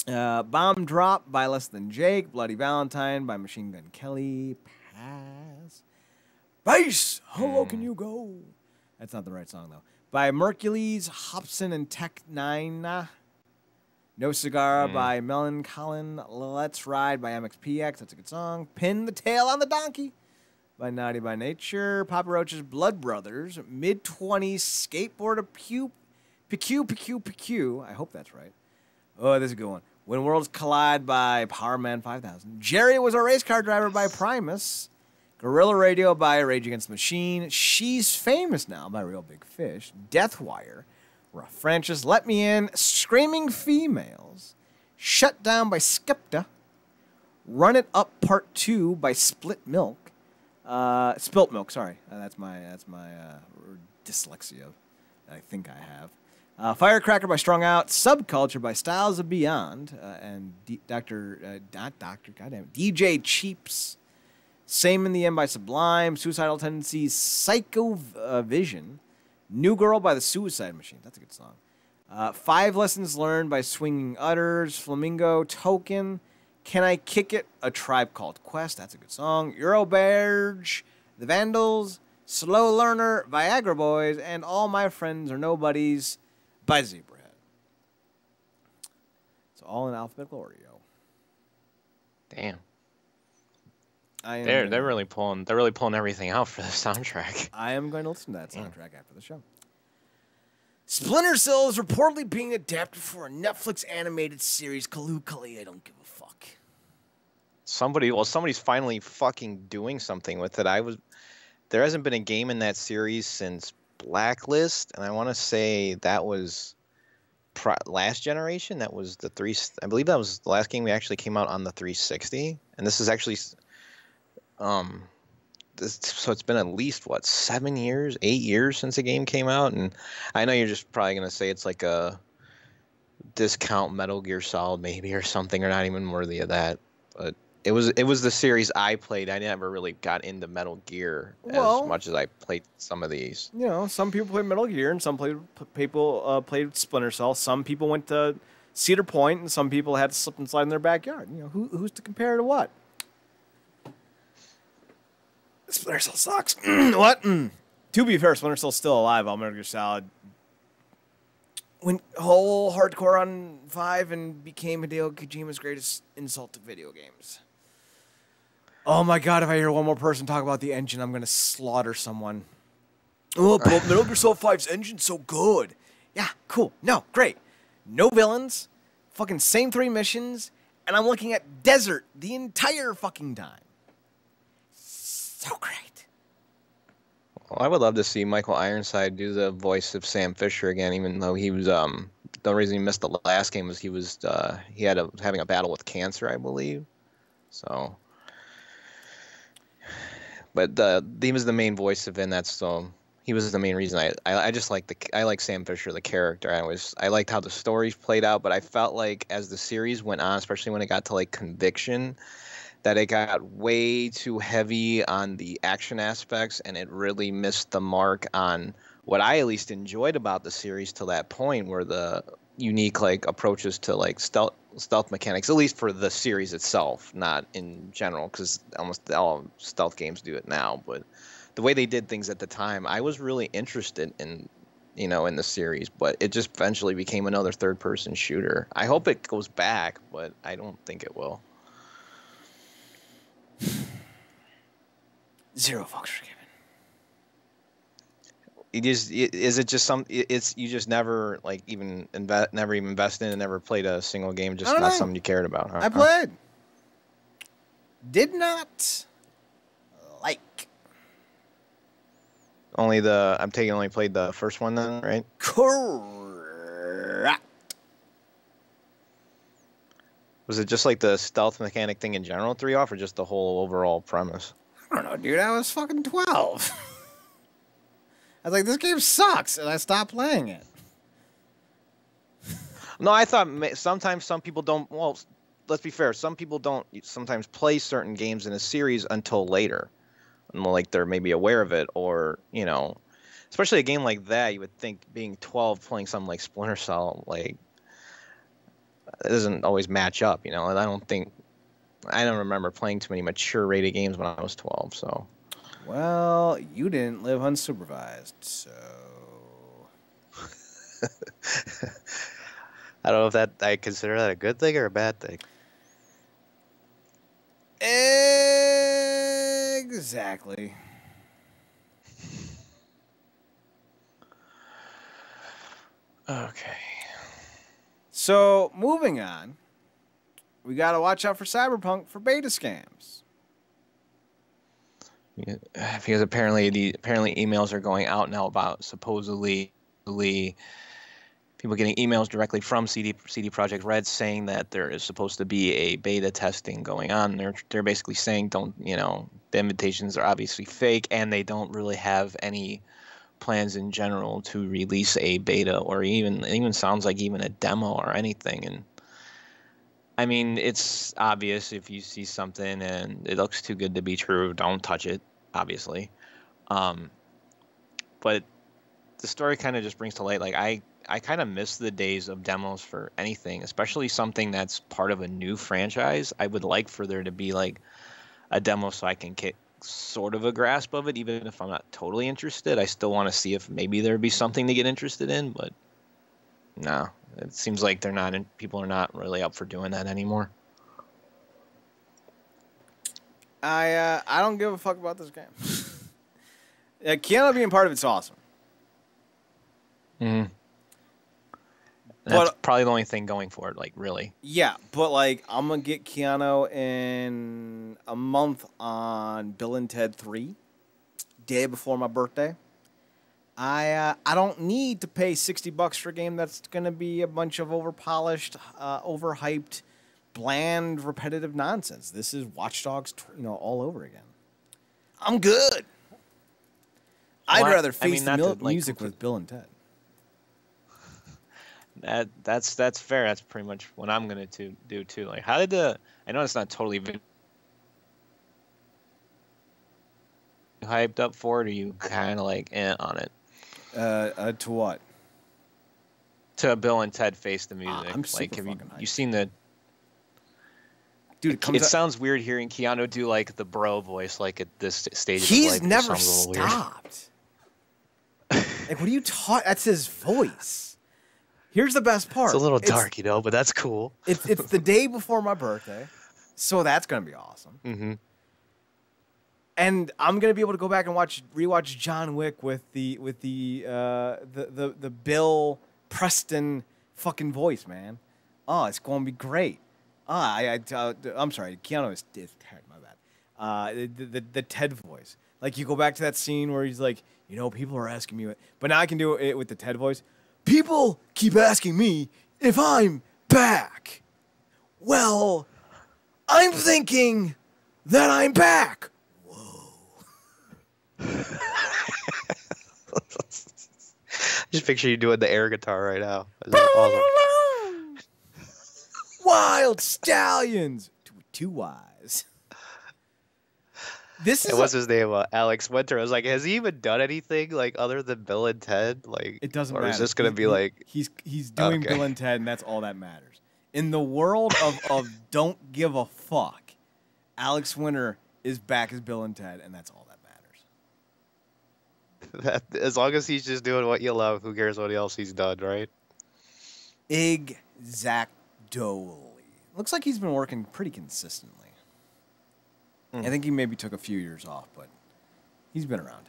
Bomb Drop by Less Than Jake. Bloody Valentine by Machine Gun Kelly. Pass. Bass! How low can you go? That's not the right song, though. By Mercules, Hobson, and Tech 9. No Cigar by Melon Collin. Let's Ride by MXPX. That's a good song. Pin the Tail on the Donkey by Naughty by Nature. Papa Roach's Blood Brothers. Mid-20s Skateboarder PQ. I hope that's right. Oh, this is a good one. When Worlds Collide by Power Man 5000. Jerry Was a Race Car Driver by Primus. Guerrilla Radio by Rage Against the Machine. She's Famous Now by Real Big Fish. Deathwire. Rough Francis. Let Me In. Screaming Females. Shut Down by Skepta. Run It Up Part 2 by Spilt Milk, sorry. That's my dyslexia that I think I have. Firecracker by Strung Out. Subculture by Styles of Beyond. And DJ Cheaps. Same in the End by Sublime, Suicidal Tendencies, Psycho Vision, New Girl by the Suicide Machine. That's a good song. 5 Lessons Learned by Swinging Utters, Flamingo, Token, Can I Kick It? A Tribe Called Quest. That's a good song. Euroberge, The Vandals, Slow Learner, Viagra Boys, and All My Friends Are Nobodies by Zebrahead. It's all in alphabetical order, yo. Damn. They're really pulling everything out for the soundtrack. I am going to listen to that soundtrack after the show. Splinter Cell is reportedly being adapted for a Netflix animated series. Kaloo, I don't give a fuck. Somebody's finally fucking doing something with it. There hasn't been a game in that series since Blacklist, and I want to say that was last generation. That was I believe that was the last game we actually came out on the 360, and this is actually so it's been at least 7 years, 8 years since the game came out, and I know you're just probably gonna say it's like a discount Metal Gear Solid maybe or something, or not even worthy of that, but it was the series I played. I never really got into Metal Gear as much as I played some of these. You know, some people played Metal Gear and some people played Splinter Cell. Some people went to Cedar Point and some people had to slip and slide in their backyard. You know, who's to compare to what? Splinter Cell sucks. What? To be fair, Splinter Cell's still alive on Metal Gear Solid. Went whole hardcore on 5 and became Hideo Kojima's greatest insult to video games. Oh my god, if I hear one more person talk about the engine, I'm going to slaughter someone. Oh, but Metal Gear Solid 5's engine's so good. Yeah, cool. No, great. No villains, fucking same 3 missions, and I'm looking at desert the entire fucking time. So great. Well, I would love to see Michael Ironside do the voice of Sam Fisher again, even though he was the reason he missed the last game was he had having a battle with cancer, I believe. So, but he was the main voice of it, and he was the main reason I just like Sam Fisher, the character. I liked how the stories played out, but I felt like as the series went on, especially when it got to like Conviction, that it got way too heavy on the action aspects, and it really missed the mark on what I at least enjoyed about the series to that point, were the unique like approaches to like stealth mechanics, at least for the series itself, not in general, because almost all stealth games do it now. But the way they did things at the time, I was really interested in, in the series, but it just eventually became another third-person shooter. I hope it goes back, but I don't think it will. Zero fucks forgiven. Is it just you just never like never even invested in and never played a single game, just not something you cared about, huh? I played. Did not like. Only played the first one then, right? Correct. Was it just like the stealth mechanic thing in general threw you off, or just the whole overall premise? I don't know, dude. I was fucking 12. I was like, this game sucks, and I stopped playing it. No, I thought sometimes some people don't. Well, let's be fair. Some people don't sometimes play certain games in a series until later, and like they're maybe aware of it, or especially a game like that. You would think being 12 playing something like Splinter Cell, like, it doesn't always match up, and I don't remember playing too many mature rated games when I was 12. So, well, you didn't live unsupervised, so. I don't know if I consider that a good thing or a bad thing. Exactly. Okay. So, moving on, we got to watch out for Cyberpunk for beta scams. Yeah, because apparently emails are going out now about supposedly people getting emails directly from CD Projekt Red saying that there is supposed to be a beta testing going on. They're basically saying the invitations are obviously fake, and they don't really have any plans in general to release a beta, or even sounds like even a demo or anything. And I mean, it's obvious if you see something and it looks too good to be true, don't touch it, obviously. Um, but the story kind of just brings to light, like I kind of miss the days of demos for anything, especially something that's part of a new franchise. I would like for there to be like a demo so I can get sort of a grasp of it, even if I'm not totally interested. I still want to see if maybe there'd be something to get interested in, but no, it seems like they're not in, people are not really up for doing that anymore. I don't give a fuck about this game. Keanu being part of it's awesome. Mm-hmm. That's probably the only thing going for it, like, really. Yeah, but, like, I'm going to get Keanu in a month on Bill and Ted 3, day before my birthday. I don't need to pay $60 for a game that's going to be a bunch of overpolished, overhyped, bland, repetitive nonsense. This is Watch Dogs, all over again. I'm good. I'd rather face the music with Bill and Ted. That's fair. That's pretty much what I'm gonna do too. Like, how did I know it's not totally hyped up for it, or you kind of like on it? To what? To Bill and Ted Face the Music. I'm super like, have hyped. you seen the? Dude, it sounds weird hearing Keanu do like the bro voice, like at this stage. He's never stopped. Like, what are you talking? That's his voice. Here's the best part. It's a little dark, but that's cool. It's the day before my birthday, so that's gonna be awesome. Mm-hmm. And I'm gonna be able to go back and rewatch John Wick with the Bill Preston fucking voice, man. Oh, it's gonna be great. I'm sorry, Keanu is Ted. My bad. The Ted voice. Like, you go back to that scene where he's like, people are asking me, but now I can do it with the Ted voice. People keep asking me if I'm back. Well, I'm thinking that I'm back. Whoa. Just picture you doing the air guitar right now. Awesome. Wild stallions. Two Y's. This is what's his name? Alex Winter. I was like, has he even done anything like other than Bill and Ted? Like, it doesn't matter. Or is this gonna be like he's doing Bill and Ted, and that's all that matters. In the world of don't give a fuck, Alex Winter is back as Bill and Ted, and that's all that matters. As long as he's just doing what you love, who cares what else he's done, right? Exactly. Looks like he's been working pretty consistently. I think he maybe took a few years off, but he's been around.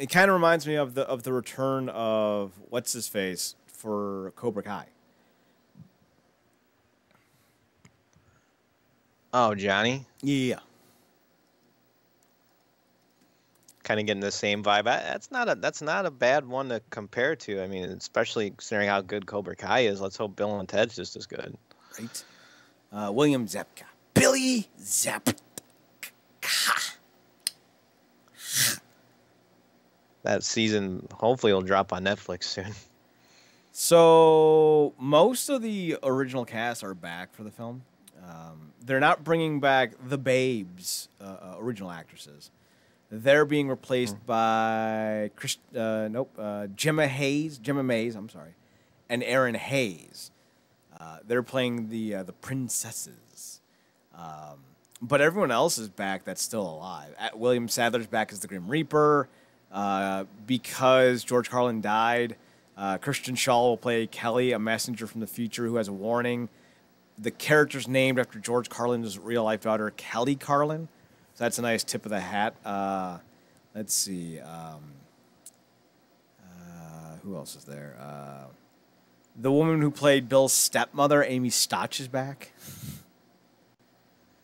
It kind of reminds me of the return of what's his face for Cobra Kai. Oh, Johnny? Yeah. Kind of getting the same vibe. That's not a bad one to compare to. I mean, especially considering how good Cobra Kai is. Let's hope Bill and Ted's just as good. Right. William Zabka. Billy Zabka. That season hopefully will drop on Netflix soon. So most of the original cast are back for the film. They're not bringing back the Babes, original actresses. They're being replaced by Gemma Mays, I'm sorry, and Erin Hayes. They're playing the princesses. But everyone else is back that's still alive. William Sadler's back as the Grim Reaper. Because George Carlin died, Christian Shaw will play Kelly, a messenger from the future who has a warning. The character's named after George Carlin's real-life daughter, Kelly Carlin. So that's a nice tip of the hat. Let's see. Who else is there? The woman who played Bill's stepmother, Amy Stotch, is back.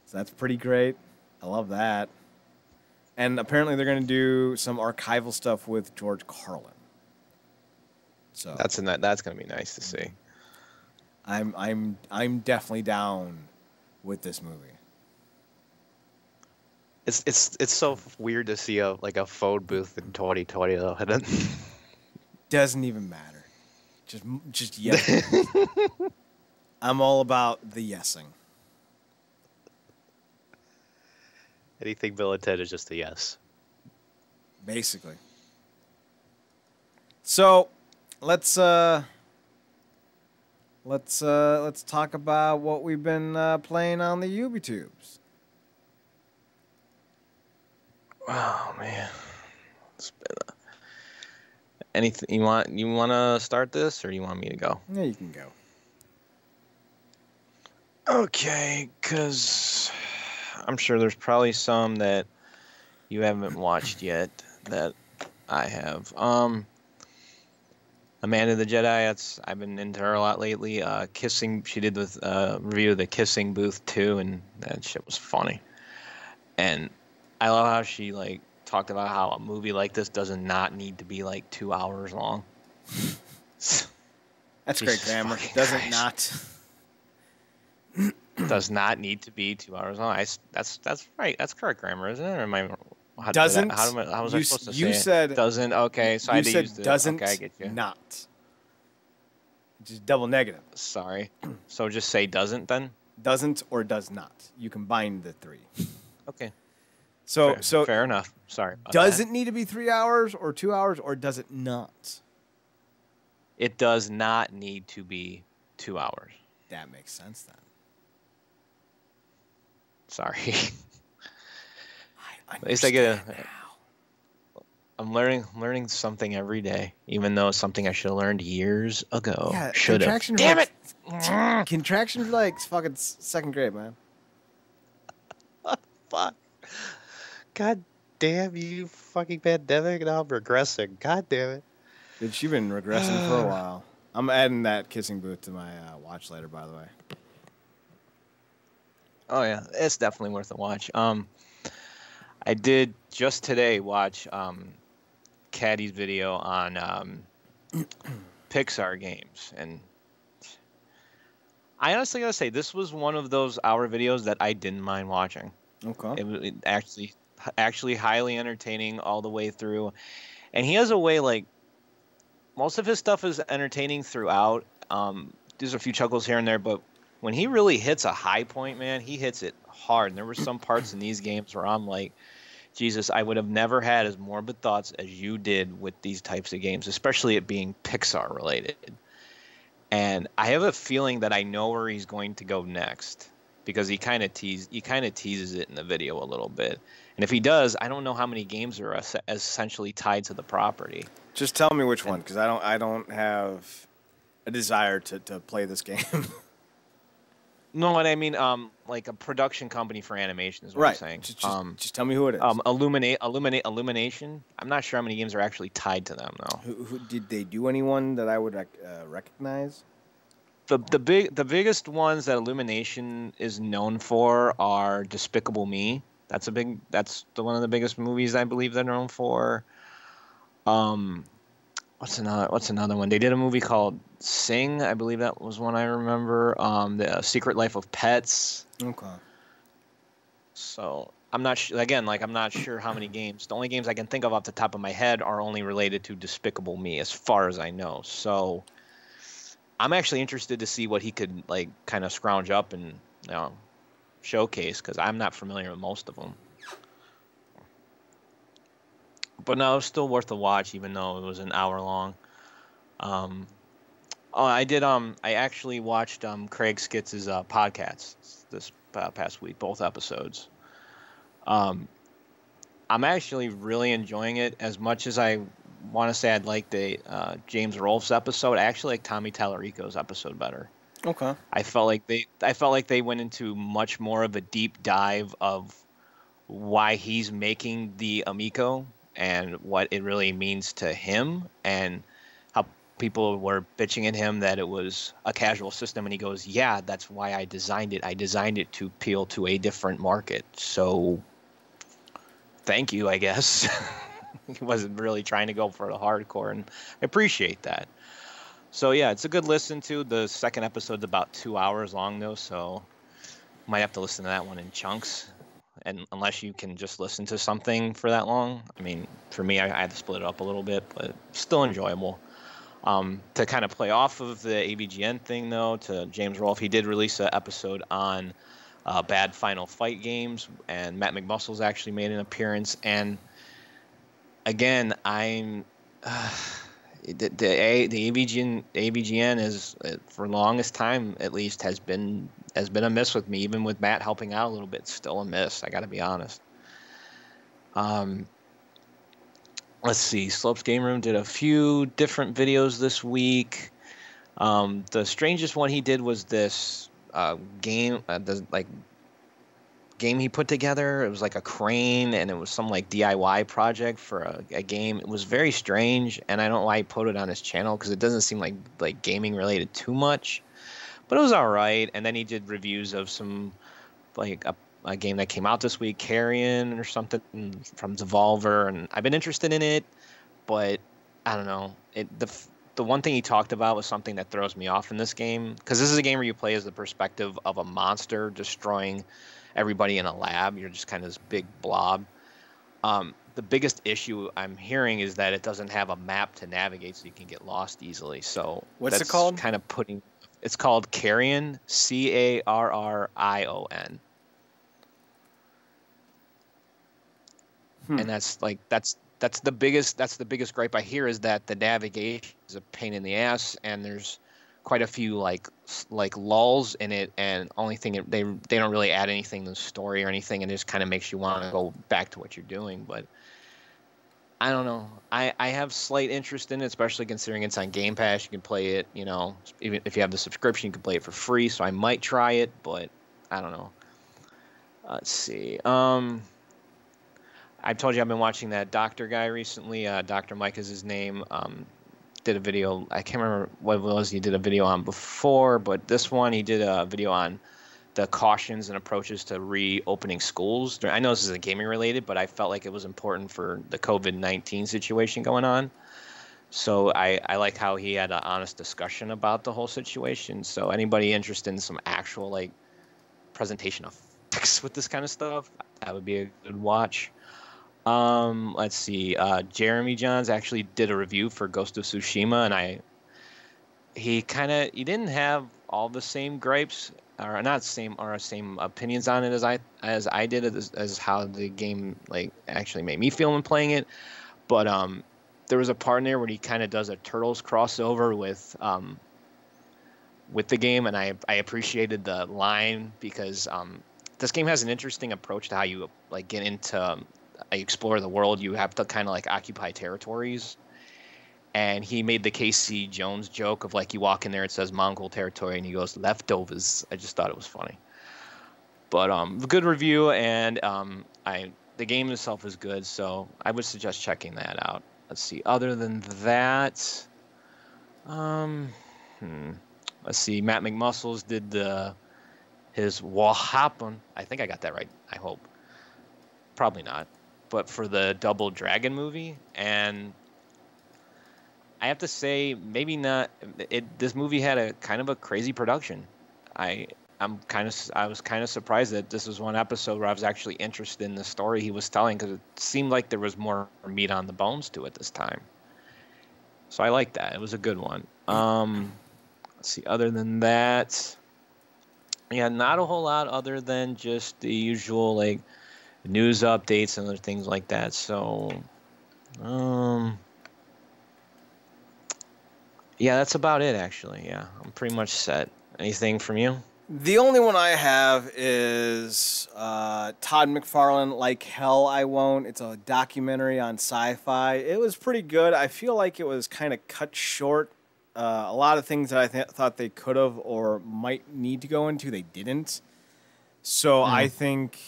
So that's pretty great. I love that. And apparently they're going to do some archival stuff with George Carlin. So that's going to be nice to see. I'm definitely down with this movie. It's so weird to see a phone booth in 2020 though. Doesn't even matter. Just yes. I'm all about the yesing. Anything Bill and Ted is just a yes. Basically. So, let's talk about what we've been playing on the UbiTubes. Oh man, it's been anything you want? You want to start this, or you want me to go? Yeah, you can go. Okay, because I'm sure there's probably some that you haven't watched yet that I have. Amanda the Jedi, I've been into her a lot lately. Kissing, she did with review of the Kissing Booth 2, and that shit was funny. And I love how she like talked about how a movie like this does not need to be like 2 hours long. That's great grammar. Doesn't not. Does not need to be 2 hours long. That's right. That's correct grammar, isn't it? Or am I? Doesn't. How was I supposed to say you said it? Doesn't. Okay, so I had to use the. Doesn't. Okay, I get you. Not. Just double negative. Sorry. So just say doesn't then. Doesn't or does not. You combine the three. Okay. So fair enough. Sorry. Does it need to be 3 hours or 2 hours, or does it not? It does not need to be 2 hours. That makes sense then. Sorry. At least I get a. I'm learning something every day, even though it's something I should have learned years ago. Yeah, should have. Damn it! Contractions are like fucking second grade, man. Fuck. God damn you, fucking pandemic! Now I'm regressing. God damn it. Dude, she's been regressing for a while. I'm adding that Kissing Booth to my watch later, by the way. Oh yeah, it's definitely worth a watch. I did just today watch Caddy's video on Pixar games, and I honestly gotta say this was one of those hour videos that I didn't mind watching. Okay. It actually highly entertaining all the way through, and he has a way like most of his stuff is entertaining throughout. There's a few chuckles here and there, but when he really hits a high point, man, he hits it hard. And there were some parts in these games where I'm like, Jesus, I would have never had as morbid thoughts as you did with these types of games, especially it being Pixar related. And I have a feeling that I know where he's going to go next because he kind of teases it in the video a little bit. And if he does, I don't know how many games are essentially tied to the property. Just tell me which one, because I don't have a desire to play this game. No, what I mean, like a production company for animation is what I'm saying. Just tell me who it is. Illumination. I'm not sure how many games are actually tied to them though. Who did they do anyone that I would recognize? The biggest ones that Illumination is known for are Despicable Me. That's one of the biggest movies I believe they're known for. What's another one? They did a movie called Sing. I believe that was one I remember. The Secret Life of Pets. Okay. So I'm not I'm not sure how many games. The only games I can think of off the top of my head are only related to Despicable Me, as far as I know. So I'm actually interested to see what he could like kind of scrounge up and showcase, because I'm not familiar with most of them. But no, it was still worth a watch, even though it was an hour long. I actually watched Craig Skitz's podcast this past week, both episodes. I'm actually really enjoying it. As much as I want to say I'd like the James Rolfe's episode, I actually like Tommy Tallarico's episode better. Okay. I felt like they went into much more of a deep dive of why he's making the Amico and what it really means to him, and how people were bitching at him that it was a casual system, and he goes, yeah, that's why I designed it. I designed it to appeal to a different market. So thank you, I guess. He wasn't really trying to go for the hardcore, and I appreciate that. So yeah, it's a good listen to. The second episode's about 2 hours long though, so might have to listen to that one in chunks. And unless you can just listen to something for that long, I mean, for me, I had to split it up a little bit, but still enjoyable. To kind of play off of the AVGN thing, though, to James Rolfe, he did release an episode on bad Final Fight games, and Matt McMuscles actually made an appearance. And again, I'm the AVGN is, for longest time at least, has been a miss with me. Even with Matt helping out a little bit, still a miss. I got to be honest. Let's see. Slopes Game Room did a few different videos this week. The strangest one he did was this game, game he put together. It was like a crane, and it was some like DIY project for a game. It was very strange, and I don't know why he put it on his channel because it doesn't seem like gaming related too much. But it was all right. And then he did reviews of some like a game that came out this week, Carrion or something from Devolver, and I've been interested in it, but I don't know. The one thing he talked about was something that throws me off in this game, because this is a game where you play as the perspective of a monster destroying everybody in a lab. You're just kind of this big blob. The biggest issue I'm hearing is that it doesn't have a map to navigate, so you can get lost easily. So what's it called? It's called Carrion, Carrion. And that's the biggest gripe I hear, is that the navigation is a pain in the ass, and there's quite a few like lulls in it, and only thing they don't really add anything to the story or anything, and it just kind of makes you want to go back to what you're doing. But I don't know. I have slight interest in it, especially considering it's on Game Pass. You can play it, even if you have the subscription, you can play it for free. So I might try it, but I don't know. Let's see. I told you I've been watching that doctor guy recently. Dr. Mike is his name. Did a video. I can't remember what it was he did a video on before, but this one he did a video on the cautions and approaches to reopening schools. I know this isn't gaming related, but I felt like it was important for the COVID-19 situation going on. So I like how he had an honest discussion about the whole situation. So anybody interested in some actual like presentation of facts with this kind of stuff, that would be a good watch. Let's see. Jeremy Johns actually did a review for Ghost of Tsushima, and he didn't have all the same gripes, or not same opinions on it as I did, as how the game like actually made me feel when playing it. But there was a part in there where he kind of does a Turtles crossover with the game, and I appreciated the line, because this game has an interesting approach to how you like get into explore the world. You have to kind of like occupy territories, and he made the Casey Jones joke of like, you walk in there, it says Mongol territory, and he goes leftovers. I just thought it was funny. But good review, and the game itself is good, so I would suggest checking that out. Let's see. Other than that, let's see. Matt McMuscles did his What Happened. I think I got that right. I hope. Probably not. But for the Double Dragon movie, and I have to say, maybe not. This movie had a kind of a crazy production. I was kind of surprised that this was one episode where I was actually interested in the story he was telling, because it seemed like there was more meat on the bones to it this time. So I like that. It was a good one. Let's see. Other than that, yeah, not a whole lot other than just the usual like news updates and other things like that. So, yeah, that's about it, actually. Yeah, I'm pretty much set. Anything from you? The only one I have is Todd McFarlane, Like Hell I Won't. It's a documentary on sci-fi. It was pretty good. I feel like it was kind of cut short. A lot of things that I thought they could have or might need to go into, they didn't. So I think,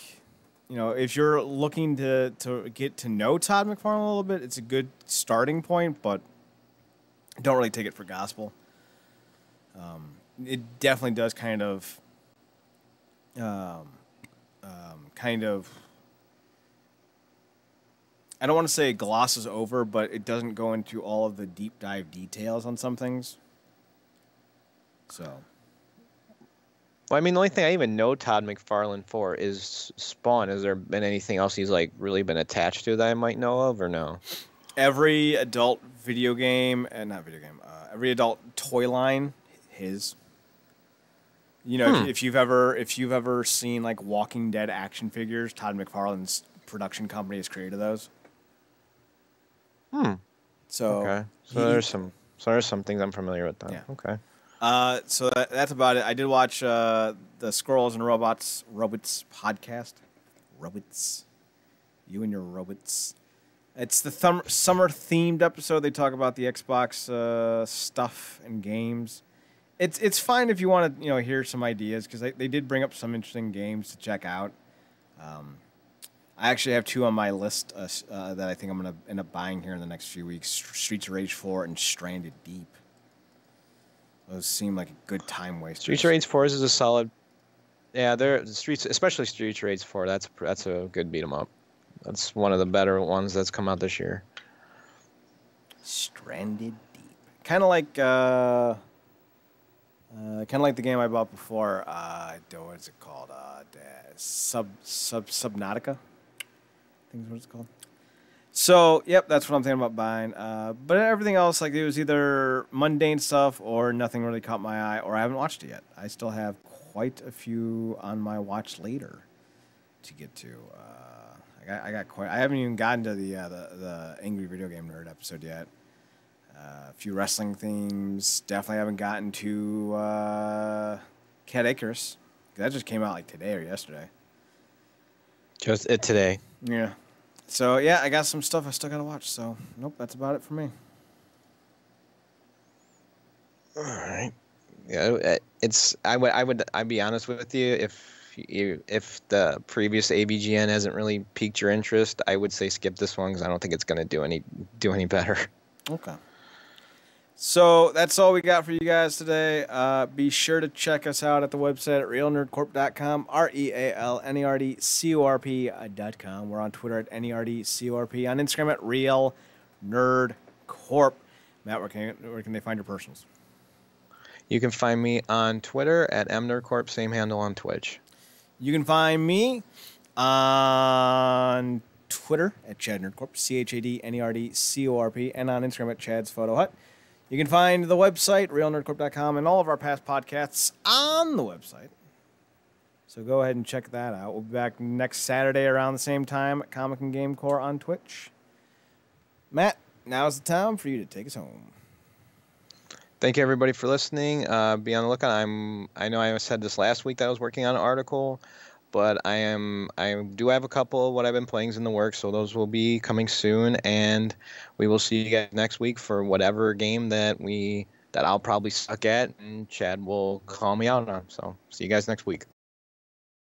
if you're looking to get to know Todd McFarlane a little bit, it's a good starting point, but don't really take it for gospel. It definitely does kind of, I don't want to say glosses over, but it doesn't go into all of the deep dive details on some things. So. Well, I mean, the only thing I even know Todd McFarlane for is Spawn. Has there been anything else he's like really been attached to that I might know of, or no? Every adult video game, every adult toy line, his. You know, if you've ever seen like Walking Dead action figures, Todd McFarlane's production company has created those. So Okay. There's some things I'm familiar with then. Yeah. Okay. So that's about it. I did watch the Squirrels and Robots podcast. Robots, you and your robots. It's the summer themed episode. They talk about the Xbox stuff and games. It's fine if you want to hear some ideas because they did bring up some interesting games to check out. I actually have 2 on my list that I think I'm gonna end up buying here in the next few weeks: Streets of Rage 4 and Stranded Deep. Those seem like a good time waste. Streets of Rage 4 is a solid. Yeah, especially Streets of Rage 4. That's a good beat 'em up. That's one of the better ones that's come out this year. Stranded Deep, kind of like the game I bought before. What is it called? Subnautica. I think is what it's called. So, yep, that's what I'm thinking about buying. But everything else, like it was either mundane stuff or nothing really caught my eye, or I haven't watched it yet. I still have quite a few on my watch later to get to. I haven't even gotten to the Angry Video Game Nerd episode yet. A few wrestling themes. Definitely haven't gotten to Cat Icarus. That just came out like today or yesterday. Just today. Yeah. So yeah, I got some stuff I still gotta watch. So nope, that's about it for me. All right. Yeah, I'd be honest with you, if the previous ABGN hasn't really piqued your interest, I would say skip this one because I don't think it's gonna do any better. Okay. So that's all we got for you guys today. Be sure to check us out at the website at realnerdcorp.com, RealNerdCorp.com. We're on Twitter at NerdCorp, on Instagram at RealNerdCorp. Matt, where can they find your personals? You can find me on Twitter at MNerdCorp, same handle on Twitch. You can find me on Twitter at ChadNerdCorp, ChadNerdCorp, and on Instagram at Chad's Photo Hut. You can find the website, realnerdcorp.com, and all of our past podcasts on the website. So go ahead and check that out. We'll be back next Saturday around the same time at Comic and GameCorp on Twitch. Matt, now's the time for you to take us home. Thank you, everybody, for listening. Be on the lookout. I know I said this last week that I was working on an article, but I do have a couple of what I've been playing in the works, so those will be coming soon, and we will see you guys next week for whatever game that I'll probably suck at, and Chad will call me out on. So see you guys next week.